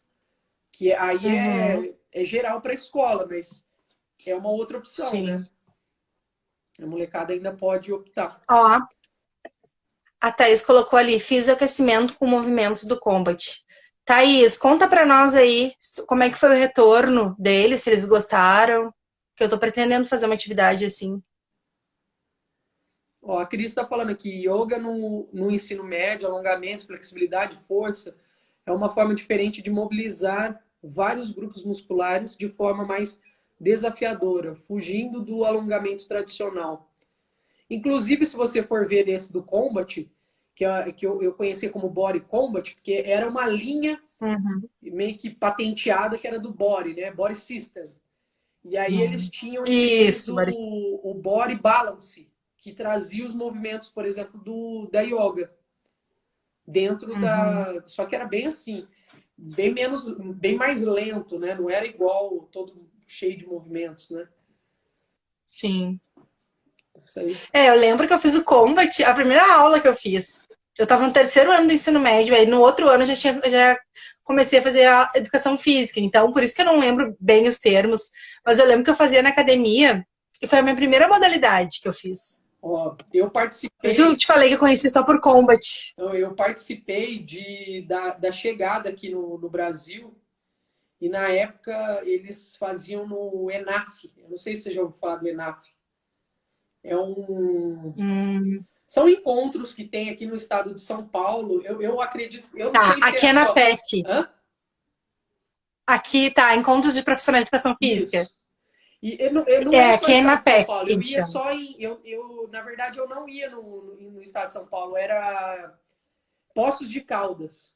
que aí Uhum. é geral para a escola, mas é uma outra opção, né? Sim. A molecada ainda pode optar. Ó, a Thaís colocou ali, fisioaquecimento com movimentos do Combat. Thaís, conta pra nós aí como é que foi o retorno deles, se eles gostaram, que eu tô pretendendo fazer uma atividade assim. Ó, a Cris está falando aqui, yoga no ensino médio, alongamento, flexibilidade, força, é uma forma diferente de mobilizar vários grupos musculares de forma mais desafiadora, fugindo do alongamento tradicional. Inclusive, se você for ver esse do Combat, que eu conhecia como Body Combat, porque era uma linha Uhum. meio que patenteada que era do Body, né? Body System. E aí eles tinham entre eles Isso, Boris. o Body Balance, que trazia os movimentos, por exemplo, da yoga dentro Uhum. da. Só que era bem assim, bem menos, bem mais lento, né? Não era igual todo cheio de movimentos, né? Sim. Isso aí. É, eu lembro que eu fiz o Combat, a primeira aula que eu fiz. Eu estava no terceiro ano do ensino médio, aí no outro ano eu já comecei a fazer a educação física. Então, por isso que eu não lembro bem os termos. Mas eu lembro que eu fazia na academia e foi a minha primeira modalidade que eu fiz. Ó, eu Por isso que eu participei, te falei que eu conheci só por Combat. eu participei da chegada aqui no Brasil. E na época eles faziam no ENAF. Eu não sei se você já ouviu falar do ENAF. É um. Hum. São encontros que tem aqui no estado de São Paulo. Eu acredito, eu não Tá, sei se aqui é é na só. PEF. Hã? Aqui tá, Encontros de Profissionais de Educação Física. Isso. E eu não é É, só aqui é na estado de São PEF Paulo. que a Eu gente ia chama. só em. Na verdade, eu não ia no estado de São Paulo. Era Poços de Caldas.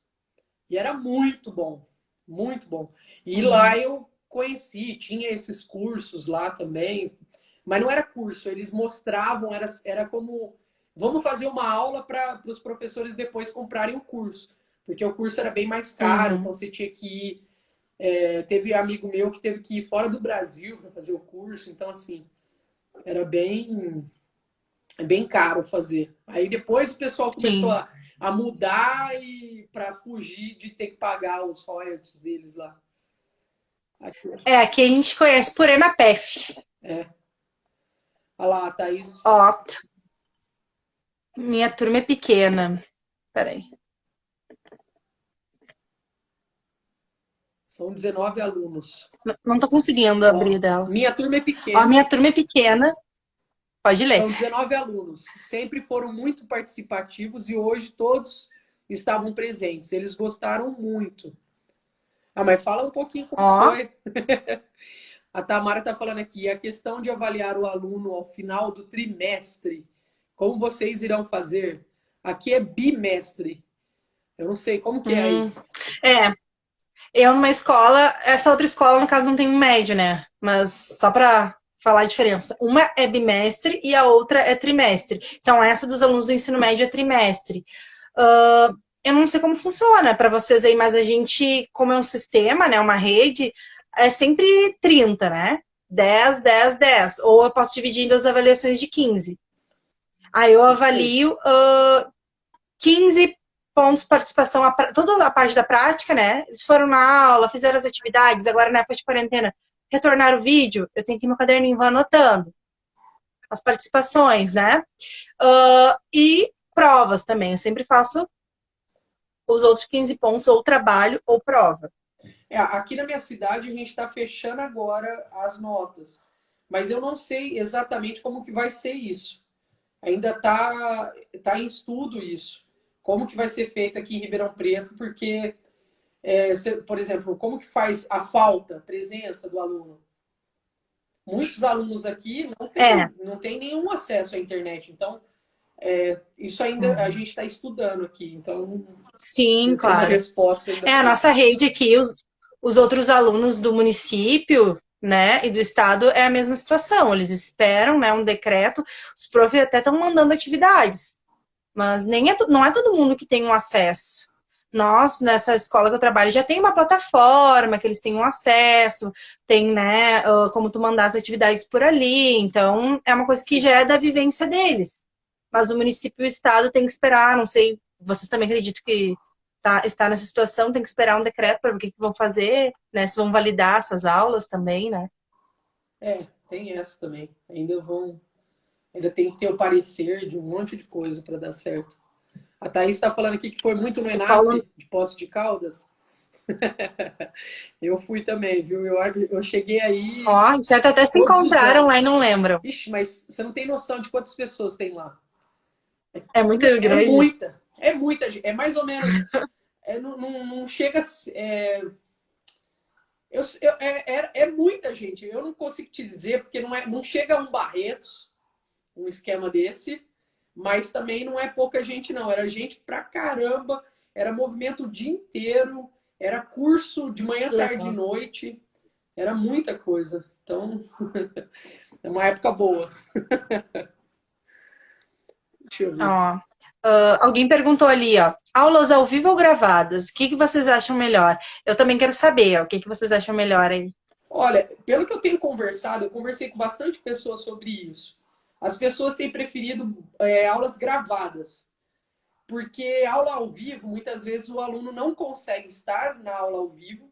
E era muito bom. Muito bom. E lá Uhum. eu conheci, tinha esses cursos lá também. Mas não era curso, eles mostravam, era como. Vamos fazer uma aula para os professores depois comprarem o curso. Porque o curso era bem mais caro, Uhum. então você tinha que ir. Teve amigo meu que teve que ir fora do Brasil para fazer o curso, então assim, era bem caro fazer. Aí depois o pessoal começou Sim. a mudar e para fugir de ter que pagar os royalties deles lá. É, aqui a gente conhece por ENAPEF. É. Olha lá, a Thaís. Ó, minha turma é pequena. Peraí. São 19 alunos. Não tô conseguindo Ó, abrir dela. minha turma é Ó, pequena, minha turma é pequena. Pode ler. são 19 alunos. Sempre foram muito participativos e hoje todos estavam presentes. Eles gostaram muito. Ah, mas fala um pouquinho como Ó, foi. A Tamara está falando aqui, a questão de avaliar o aluno ao final do trimestre. Como vocês irão fazer? Aqui é bimestre. Eu não sei como que é aí. é. Eu numa escola, essa outra escola, no caso, não tem um médio, né? Mas só pra falar a diferença. Uma é bimestre e a outra é trimestre. Então, essa dos alunos do ensino médio é trimestre. Eu não sei como funciona para vocês aí, mas a gente, como é um sistema, né, uma rede, é sempre 30, né? 10, 10, 10. Ou eu posso dividir em duas avaliações de 15. Aí eu Não sei. avalio 15 pontos de participação, toda a parte da prática, né? Eles foram na aula, fizeram as atividades, agora na época de quarentena, retornar o vídeo, eu tenho que ir no caderninho, vou anotando as participações, né? E provas também, eu sempre faço os outros 15 pontos, ou trabalho ou prova. Aqui na minha cidade a gente está fechando agora as notas. Mas eu não sei exatamente como que vai ser isso. Ainda tá em estudo isso. Como que vai ser feito aqui em Ribeirão Preto, porque, por exemplo, como que faz a falta, a presença do aluno? Muitos alunos aqui É, não tem nenhum acesso à internet. Então, isso ainda a gente está estudando aqui. Então, sim, não tem uma claro. resposta ainda É, a para nossa isso. rede aqui, os outros alunos do município, né, e do estado é a mesma situação. Eles esperam, né, um decreto. Os profs até estão mandando atividades, mas não é todo mundo que tem um acesso. Nós, nessa escola que eu trabalho, já tem uma plataforma que eles têm um acesso, tem, né, como tu mandar as atividades por ali. Então, é uma coisa que já é da vivência deles. Mas o município e o estado tem que esperar, não sei, vocês também acreditam que está nessa situação, tem que esperar um decreto para ver o que vão fazer, né? Se vão validar essas aulas também, né? Tem essa também. Ainda tem que ter o parecer de um monte de coisa para dar certo. A Thaís está falando aqui que foi muito no O ENAF Paulo... de Poços de Caldas. Eu fui também, viu? Eu cheguei aí. Ó, certo, até se Todos os encontraram lá e anos. não lembram. Ixi, mas você não tem noção de quantas pessoas tem lá. É muito É grande. muita. É muita gente. É mais ou menos. Não chega. É muita gente. Eu não consigo te dizer, porque não chega a um Barretos, um esquema desse, mas também não é pouca gente, não. Era gente pra caramba, era movimento o dia inteiro, era curso de manhã, tarde e noite, era muita coisa. Então, é uma época boa. Deixa eu ver. Ó, alguém perguntou ali, ó, aulas ao vivo ou gravadas? O que vocês acham melhor? Eu também quero saber, ó, o que vocês acham melhor aí? Olha, pelo que eu tenho conversado, eu conversei com bastante pessoas sobre isso. As pessoas têm preferido aulas gravadas, porque aula ao vivo, muitas vezes o aluno não consegue estar na aula ao vivo,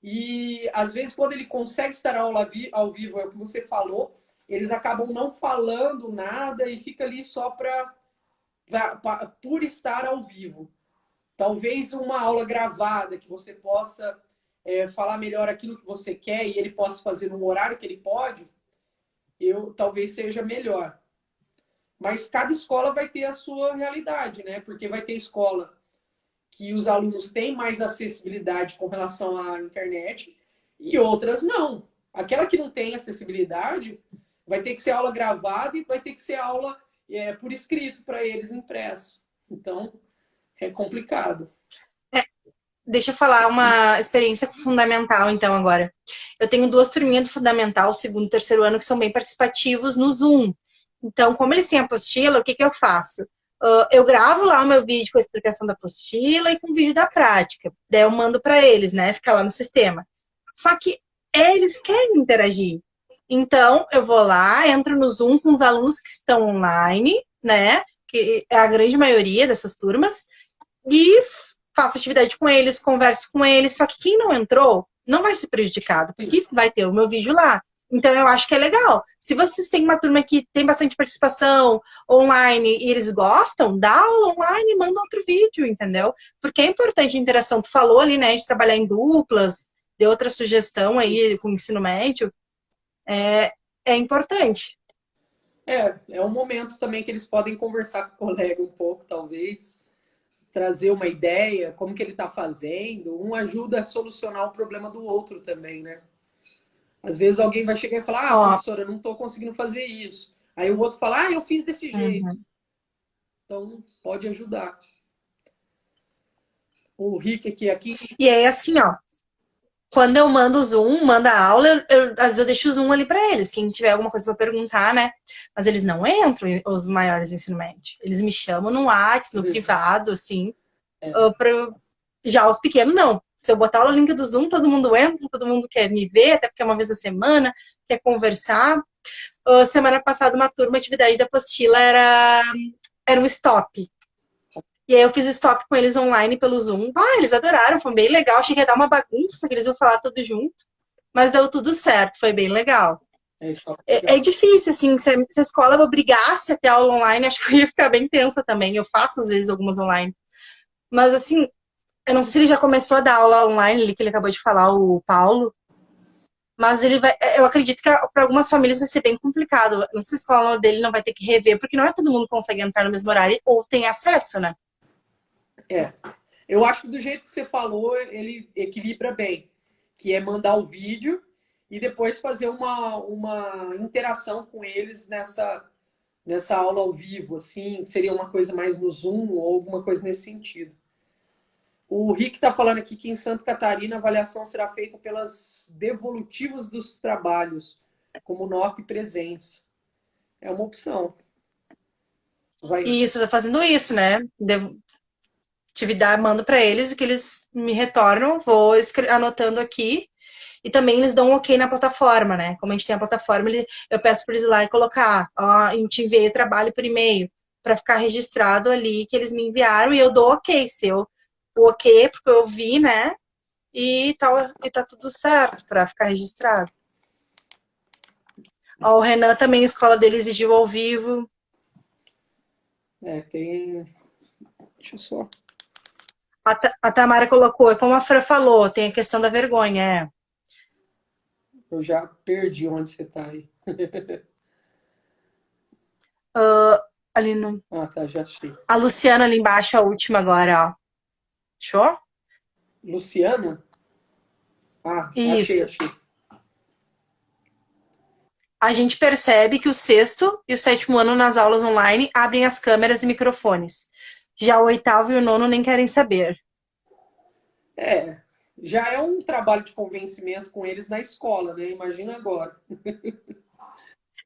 e às vezes quando ele consegue estar ao vivo, é o que você falou, eles acabam não falando nada e fica ali só por estar ao vivo. Talvez uma aula gravada que você possa falar melhor aquilo que você quer e ele possa fazer no horário que ele pode, talvez seja melhor. Mas cada escola vai ter a sua realidade, né? Porque vai ter escola que os alunos têm mais acessibilidade com relação à internet e outras não. Aquela que não tem acessibilidade vai ter que ser aula gravada e vai ter que ser aula por escrito para eles impresso. Então, é complicado. Deixa eu falar uma experiência fundamental, então, agora. Eu tenho 2 turminhas do fundamental, segundo e terceiro ano, que são bem participativos no Zoom. Então, como eles têm apostila, o que eu faço? Eu gravo lá o meu vídeo com a explicação da apostila e com o vídeo da prática. Daí eu mando para eles, né? Fica lá no sistema. Só que eles querem interagir. Então, eu vou lá, entro no Zoom com os alunos que estão online, né? Que é a grande maioria dessas turmas, e faço atividade com eles, converso com eles, só que quem não entrou não vai ser prejudicado, porque vai ter o meu vídeo lá. Então, eu acho que é legal. Se vocês têm uma turma que tem bastante participação online e eles gostam, dá aula online e manda outro vídeo, entendeu? Porque é importante a interação. Tu falou ali, né, de trabalhar em duplas, deu outra sugestão aí com o ensino médio. É importante. É um momento também que eles podem conversar com o colega um pouco, talvez, trazer uma ideia, como que ele está fazendo. Um ajuda a solucionar o problema do outro também, né? Às vezes alguém vai chegar e falar, professora, eu não estou conseguindo fazer isso. Aí o outro fala, eu fiz desse jeito. Então, pode ajudar. O Rick aqui. E aí, assim, ó, quando eu mando o Zoom, manda a aula, às vezes eu deixo o Zoom ali para eles, quem tiver alguma coisa para perguntar, né? Mas eles não entram, os maiores ensino médio. Eles me chamam no WhatsApp, no privado, assim. Já os pequenos, não. Se eu botar o link do Zoom, todo mundo entra, todo mundo quer me ver, até porque é uma vez na semana, quer conversar. Semana passada, uma turma, a atividade da apostila era um stop. E aí eu fiz stop com eles online pelo Zoom. Eles adoraram, foi bem legal. Achei que ia dar uma bagunça, que eles iam falar tudo junto. Mas deu tudo certo, foi bem legal. É difícil, assim, se a escola me obrigasse a ter aula online, acho que eu ia ficar bem tensa também. Eu faço, às vezes, algumas online. Mas, assim, eu não sei se ele já começou a dar aula online, ali que ele acabou de falar, o Paulo. Mas eu acredito que para algumas famílias vai ser bem complicado. Não sei se a escola dele não vai ter que rever, porque não é todo mundo que consegue entrar no mesmo horário ou tem acesso, né? Eu acho que do jeito que você falou, ele equilibra bem, que é mandar o vídeo e depois fazer uma interação com eles nessa aula ao vivo, assim, seria uma coisa mais no Zoom ou alguma coisa nesse sentido. O Rick está falando aqui que em Santa Catarina a avaliação será feita pelas devolutivas dos trabalhos, como nota e presença. É uma opção. Isso, tô fazendo isso, né? Atividade, mando para eles, o que eles me retornam, vou anotando aqui. E também eles dão um ok na plataforma, né? Como a gente tem a plataforma, eu peço para eles ir lá e colocar, a gente enviei o trabalho por e-mail, para ficar registrado ali que eles me enviaram e eu dou ok. Se eu o ok, porque eu vi, né? E tá tudo certo para ficar registrado. Ó, o Renan também, a escola dele exigiu ao vivo. Tem. Deixa eu só. A Tamara colocou, como a Fran falou, tem a questão da vergonha, Eu já perdi onde você tá aí. Ali no... Ah, tá, já achei. A Luciana ali embaixo, a última agora, ó. Show? Luciana? Ah, achei, Isso. achei. A gente percebe que o sexto e o sétimo ano nas aulas online abrem as câmeras e microfones. Já o oitavo e o nono nem querem saber. Já é um trabalho de convencimento com eles na escola, né? Imagina agora.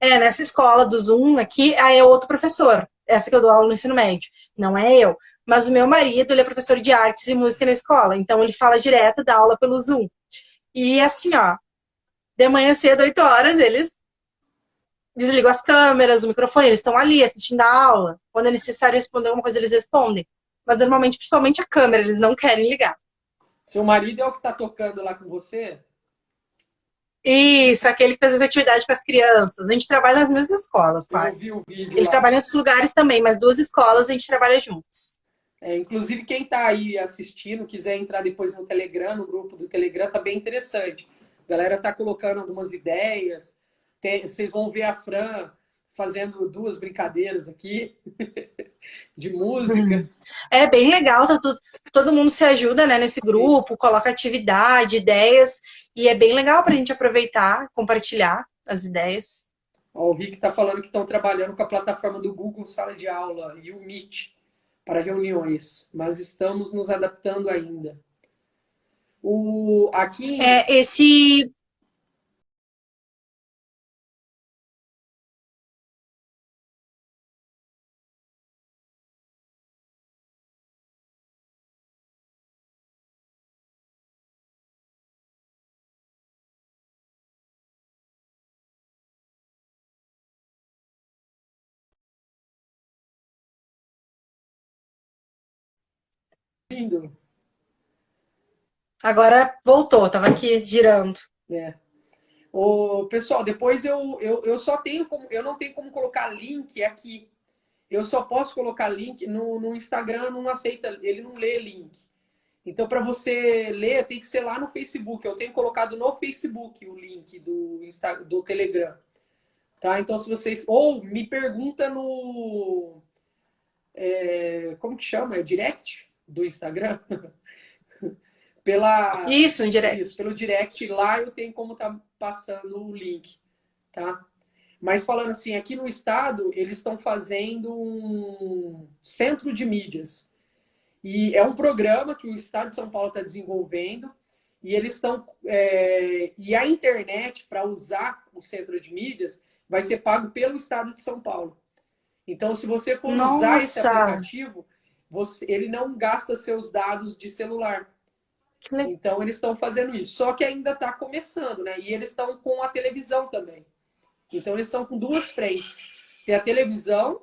Nessa escola do Zoom aqui, aí é outro professor. Essa que eu dou aula no ensino médio. Não é eu. Mas o meu marido, ele é professor de artes e música na escola. Então, ele fala direto da aula pelo Zoom. E assim, ó, de manhã cedo, 8 horas, eles desligam as câmeras, o microfone, eles estão ali assistindo a aula. Quando é necessário responder alguma coisa, eles respondem. Mas normalmente, principalmente a câmera, eles não querem ligar. Seu marido é o que tá tocando lá com você? Isso, aquele que faz as atividades com as crianças. A gente trabalha nas mesmas escolas, Eu vi quase. o vídeo Ele lá. trabalha em outros lugares também, mas duas escolas a gente trabalha juntos. Inclusive, quem tá aí assistindo, quiser entrar depois no Telegram, no grupo do Telegram, tá bem interessante. A galera tá colocando algumas ideias. Vocês vão ver a Fran fazendo duas brincadeiras aqui de música. É bem legal, todo mundo se ajuda, né, nesse grupo, coloca atividade, ideias, e é bem legal para a gente aproveitar, compartilhar as ideias. Ó, o Rick está falando que estão trabalhando com a plataforma do Google Sala de Aula e o Meet para reuniões, mas estamos nos adaptando ainda. Aqui. Esse. Lindo. Agora voltou, estava aqui girando. Pessoal, depois eu só tenho como. Eu não tenho como colocar link aqui. Eu só posso colocar link no Instagram, não aceita, ele não lê link. Então, para você ler, tem que ser lá no Facebook. Eu tenho colocado no Facebook o link do Telegram. Tá? Então, se vocês. Ou me pergunta no. Como que chama? É direct do Instagram? Isso, em direct. Isso, pelo direct lá eu tenho como tá passando o link. Tá? Mas falando assim, aqui no estado, eles estão fazendo um centro de mídias. E é um programa que o estado de São Paulo está desenvolvendo. E eles estão. E a internet, para usar o centro de mídias, vai ser pago pelo estado de São Paulo. Então, se você for usar esse aplicativo, ele não gasta seus dados de celular. Então, eles estão fazendo isso. Só que ainda está começando, né? E eles estão com a televisão também. Então, eles estão com duas frentes. Tem a televisão,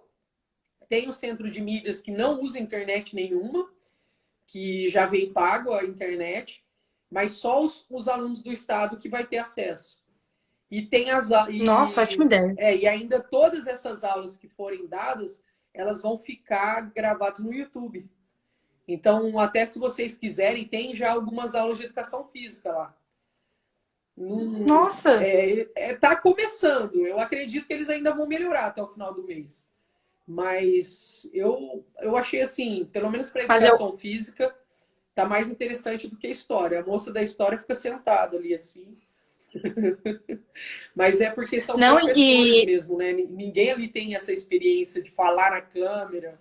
tem o centro de mídias que não usa internet nenhuma, que já vem pago a internet, mas só os alunos do estado que vai ter acesso. E tem Nossa, ótima ideia. E ainda todas essas aulas que forem dadas, elas vão ficar gravadas no YouTube. Então, até se vocês quiserem, tem já algumas aulas de educação física lá. Nossa! Tá começando. Eu acredito que eles ainda vão melhorar até o final do mês. Mas eu achei assim, pelo menos para educação física, tá mais interessante do que a história. A moça da história fica sentada ali assim. Mas é porque são professores mesmo, né? Ninguém ali tem essa experiência de falar na câmera.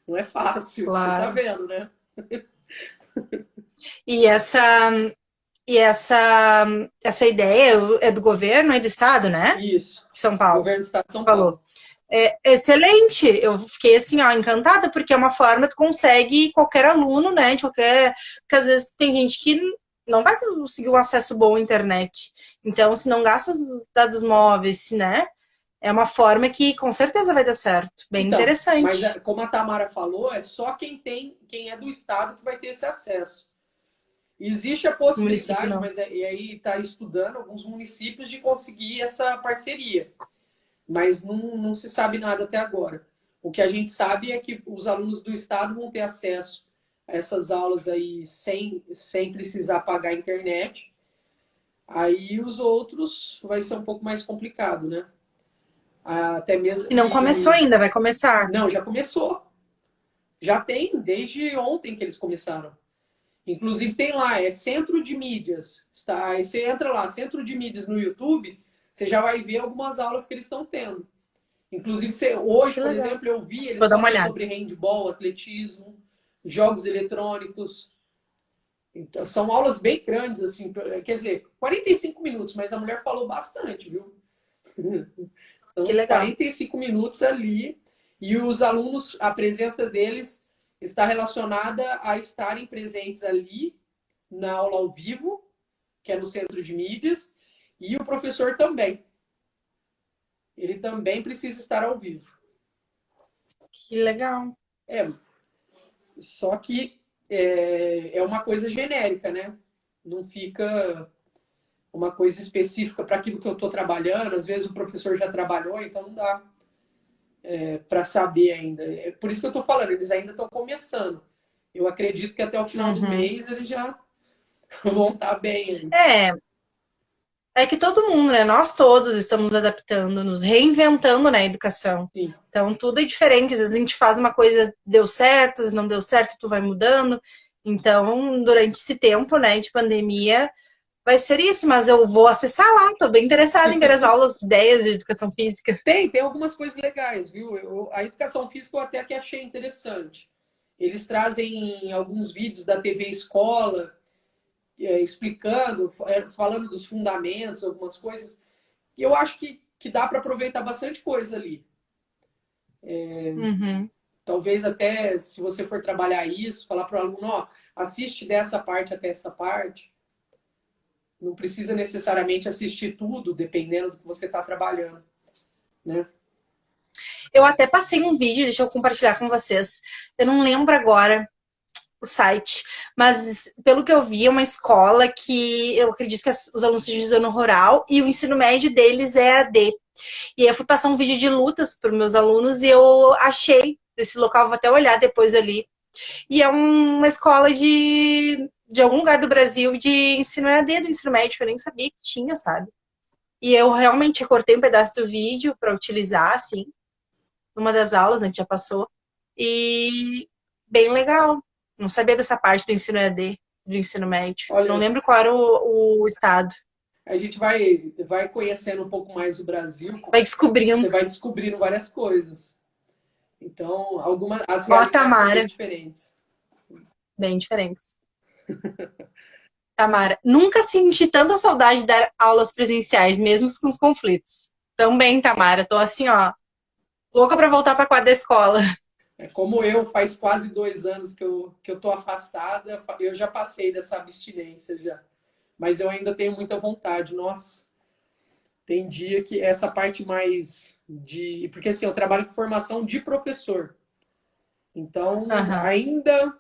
Não é fácil, claro. Você tá vendo, né? E essa ideia é do governo e do estado, né? Isso. São Paulo. Governo do estado de São Paulo. É excelente. Eu fiquei assim, ó, encantada, porque é uma forma que consegue qualquer aluno, né? Porque às vezes tem gente que não vai conseguir um acesso bom à internet. Então, se não gasta os dados móveis, né? É uma forma que com certeza vai dar certo. Bem Então, mas interessante. como a Tamara falou, é só quem é do estado que vai ter esse acesso. Existe a O município possibilidade, não. mas e aí está estudando alguns municípios de conseguir essa parceria, mas não se sabe nada até agora. O que a gente sabe é que os alunos do estado vão ter acesso a essas aulas aí sem precisar pagar a internet. Aí os outros vai ser um pouco mais complicado, né? Até mesmo. E não começou ainda, vai começar. Não, já começou. Já tem, desde ontem que eles começaram. Inclusive tem lá, é Centro de Mídias. Está, aí você entra lá, Centro de Mídias no YouTube, você já vai ver algumas aulas que eles estão tendo. Inclusive, hoje, Que por legal. exemplo, eu vi eles Vou dar uma falando olhada. sobre handball, atletismo, jogos eletrônicos. Então, são aulas bem grandes, assim, quer dizer, 45 minutos, mas a mulher falou bastante, viu? Que São legal. 45 minutos ali e os alunos, a presença deles está relacionada a estarem presentes ali na aula ao vivo, que é no centro de mídias, e o professor também. Ele também precisa estar ao vivo. Que legal. É, só que é uma coisa genérica, né? Não fica uma coisa específica para aquilo que eu estou trabalhando. Às vezes o professor já trabalhou, então não dá para saber ainda. É por isso que eu estou falando, eles ainda estão começando. Eu acredito que até o final do Uhum. mês eles já vão estar bem. É, é que todo mundo, né? Nós todos estamos adaptando, nos reinventando na educação. Sim. Então, tudo é diferente. Às vezes a gente faz uma coisa, deu certo, às vezes não deu certo, tu vai mudando. Então, durante esse tempo, né, de pandemia, vai ser isso. Mas eu vou acessar lá, tô bem interessada em ver as aulas, ideias de educação física. Tem algumas coisas legais, viu? A educação física eu até que achei interessante. Eles trazem alguns vídeos da TV Escola, explicando, falando dos fundamentos, algumas coisas. E eu acho que dá para aproveitar bastante coisa ali. Uhum. Talvez até, se você for trabalhar isso, falar para o aluno, ó, assiste dessa parte até essa parte. Não precisa necessariamente assistir tudo, dependendo do que você está trabalhando, né? Eu até passei um vídeo, deixa eu compartilhar com vocês. Eu não lembro agora o site, mas pelo que eu vi, é uma escola que eu acredito que os alunos sejam de zona rural e o ensino médio deles é AD. E aí eu fui passar um vídeo de lutas para os meus alunos e eu achei esse local, vou até olhar depois ali. E é uma escola de algum lugar do Brasil de ensino EAD do ensino médio, que eu nem sabia que tinha, sabe? E eu realmente recortei um pedaço do vídeo para utilizar, assim, numa das aulas, a gente já passou. E bem legal. Não sabia dessa parte do ensino EAD, do ensino médio. Não Olha, lembro qual era o estado. a gente vai conhecendo um pouco mais o Brasil, Vai descobrindo. você vai descobrindo várias coisas. Então, as Ó, a realidades são bem Tamara, diferentes. bem diferentes. Tamara, nunca senti tanta saudade de dar aulas presenciais, mesmo com os conflitos. Também, Tamara, tô assim, ó, louca pra voltar pra quadra da escola. Como eu, faz quase 2 anos que eu tô afastada, eu já passei dessa abstinência já. Mas eu ainda tenho muita vontade. Nossa, tem dia que essa parte mais de. Porque assim, eu trabalho com formação de professor. Então, Uhum. ainda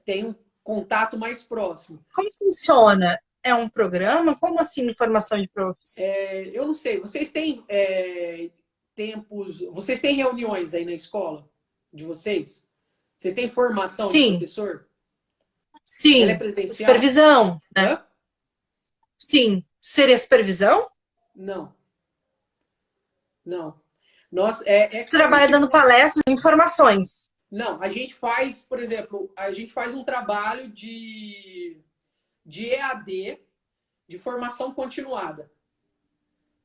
tem um contato mais próximo. Como funciona? É um programa? Como assim, formação de profs? Eu não sei, vocês têm tempos. Vocês têm reuniões aí na escola de vocês? Vocês têm formação de Sim, professor? Ela é sim. presencial? Supervisão, né? Hã? Sim. Seria supervisão? Não, não. Nós, Você como trabalha se dando fosse. palestras, informações. Não, a gente faz, por exemplo, a gente faz um trabalho de EAD, de formação continuada.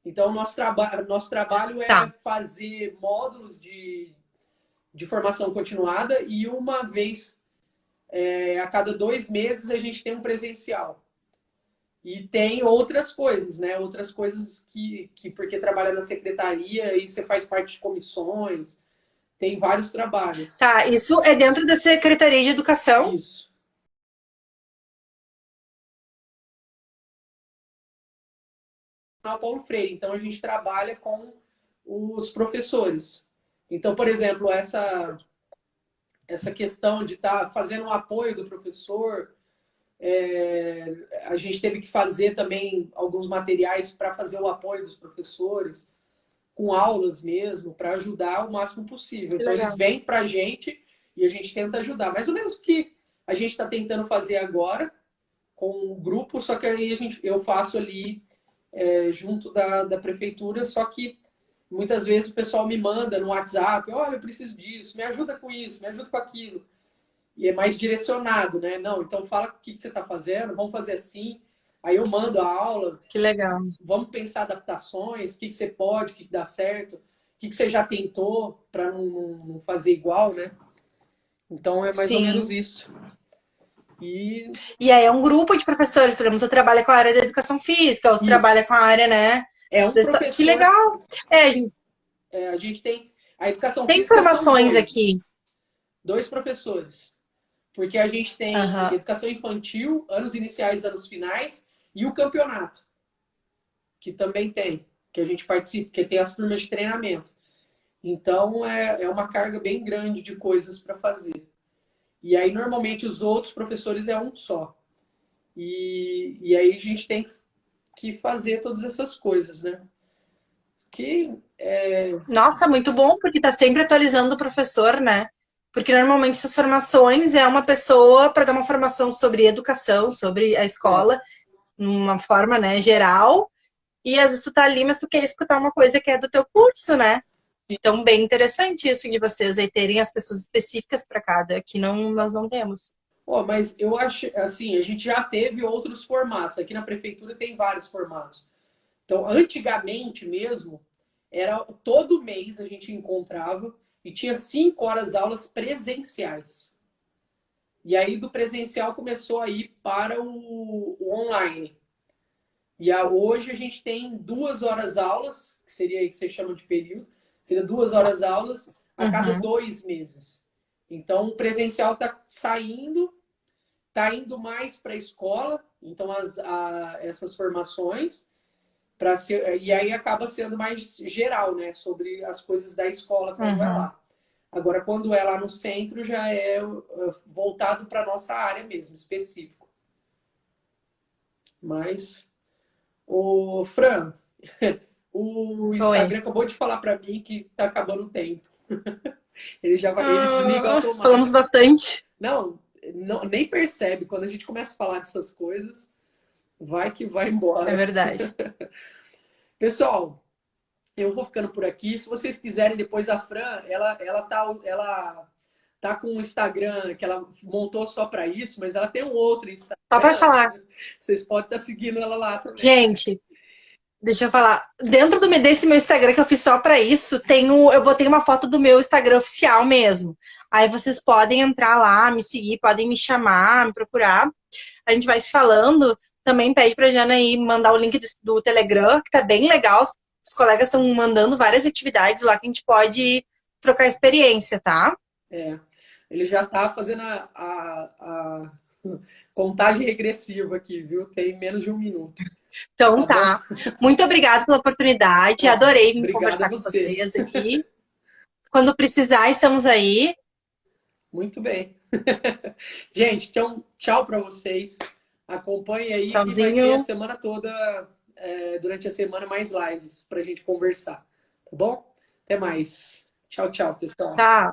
Então, nosso trabalho é Tá. fazer módulos de formação continuada e uma vez a cada 2 meses a gente tem um presencial. E tem outras coisas, né? Outras coisas que porque trabalha na secretaria e você faz parte de comissões, tem vários trabalhos. Tá, isso é dentro da Secretaria de Educação. Isso. Paulo Freire. Então a gente trabalha com os professores. Então, por exemplo, essa questão de estar fazendo um apoio do professor, a gente teve que fazer também alguns materiais para fazer o apoio dos professores, com aulas mesmo, para ajudar o máximo possível. Que Então, eles legal. vêm para a gente e a gente tenta ajudar. Mais ou menos o que a gente está tentando fazer agora com o grupo, só que aí eu faço ali junto da prefeitura, só que muitas vezes o pessoal me manda no WhatsApp, olha, eu preciso disso, me ajuda com isso, me ajuda com aquilo. E é mais direcionado, né? Não, então fala o que você está fazendo, vamos fazer assim. Aí eu mando a aula, Que legal. vamos pensar adaptações, o que você pode, o que dá certo, o que você já tentou para não fazer igual, né? Então é mais ou menos Sim. isso. E E aí é um grupo de professores, por exemplo, tu trabalha com a área da educação física, outro isso. trabalha com a área, né? É um Que professor, legal. É, gente, a gente tem. A educação tem física são formações aqui. dois professores. Porque a gente tem Aham. educação infantil, anos iniciais, anos finais, e o campeonato, que também tem, que a gente participa, que tem as turmas de treinamento. Então é uma carga bem grande de coisas para fazer. E aí, normalmente, os outros professores é um só. E aí a gente tem que fazer todas essas coisas, né? Que Nossa, muito bom, porque tá sempre atualizando o professor, né? Porque normalmente essas formações é uma pessoa para dar uma formação sobre educação, sobre a é, escola, uma forma, né, geral. E às vezes tu tá ali, mas tu quer escutar uma coisa que é do teu curso, né? Então, bem interessante isso de vocês aí terem as pessoas específicas para cada, que não, nós não temos. oh, mas eu acho, assim, a gente já teve outros formatos. Aqui na prefeitura tem vários formatos. Então, antigamente mesmo, era todo mês a gente encontrava e tinha 5 horas aulas presenciais. E aí do presencial começou a ir para o online. E hoje a gente tem 2 horas aulas, que seria aí que você chama de período, seria 2 horas aulas a cada Uhum. 2 meses. Então o presencial está saindo, está indo mais para a escola, então essas formações, e aí acaba sendo mais geral, né? Sobre as coisas da escola quando é Uhum. lá. Agora, quando é lá no centro, já é voltado para nossa área mesmo, específico. Mas, o Fran, o Oi. Instagram acabou de falar para mim que está acabando o tempo. Ele desliga Falamos automático. bastante. Não, não, nem percebe. Quando a gente começa a falar dessas coisas, vai que vai É embora. verdade. Pessoal, eu vou ficando por aqui. Se vocês quiserem, depois a Fran, ela tá com um Instagram que ela montou só para isso, mas ela tem um outro Só para Instagram. falar. Vocês podem estar seguindo ela lá também. Gente, deixa eu falar. Dentro desse meu Instagram que eu fiz só para isso, eu botei uma foto do meu Instagram oficial mesmo. Aí vocês podem entrar lá, me seguir, podem me chamar, me procurar. A gente vai se falando. Também pede pra Jana aí mandar o link do Telegram, que tá bem legal. Os colegas estão mandando várias atividades lá que a gente pode trocar experiência, tá? É, ele já está fazendo a contagem regressiva aqui, viu? Tem menos de 1 minuto, Então tá bom? tá. Muito obrigada pela oportunidade. Ó, Adorei vir obrigado a conversar com você. vocês aqui. Quando precisar, estamos aí. Muito bem. Gente, então, tchau para vocês. Acompanhe aí que vai ter a Tchauzinho. semana toda, durante a semana, mais lives para a gente conversar, tá bom? Até mais. Tchau, tchau, pessoal. Tá.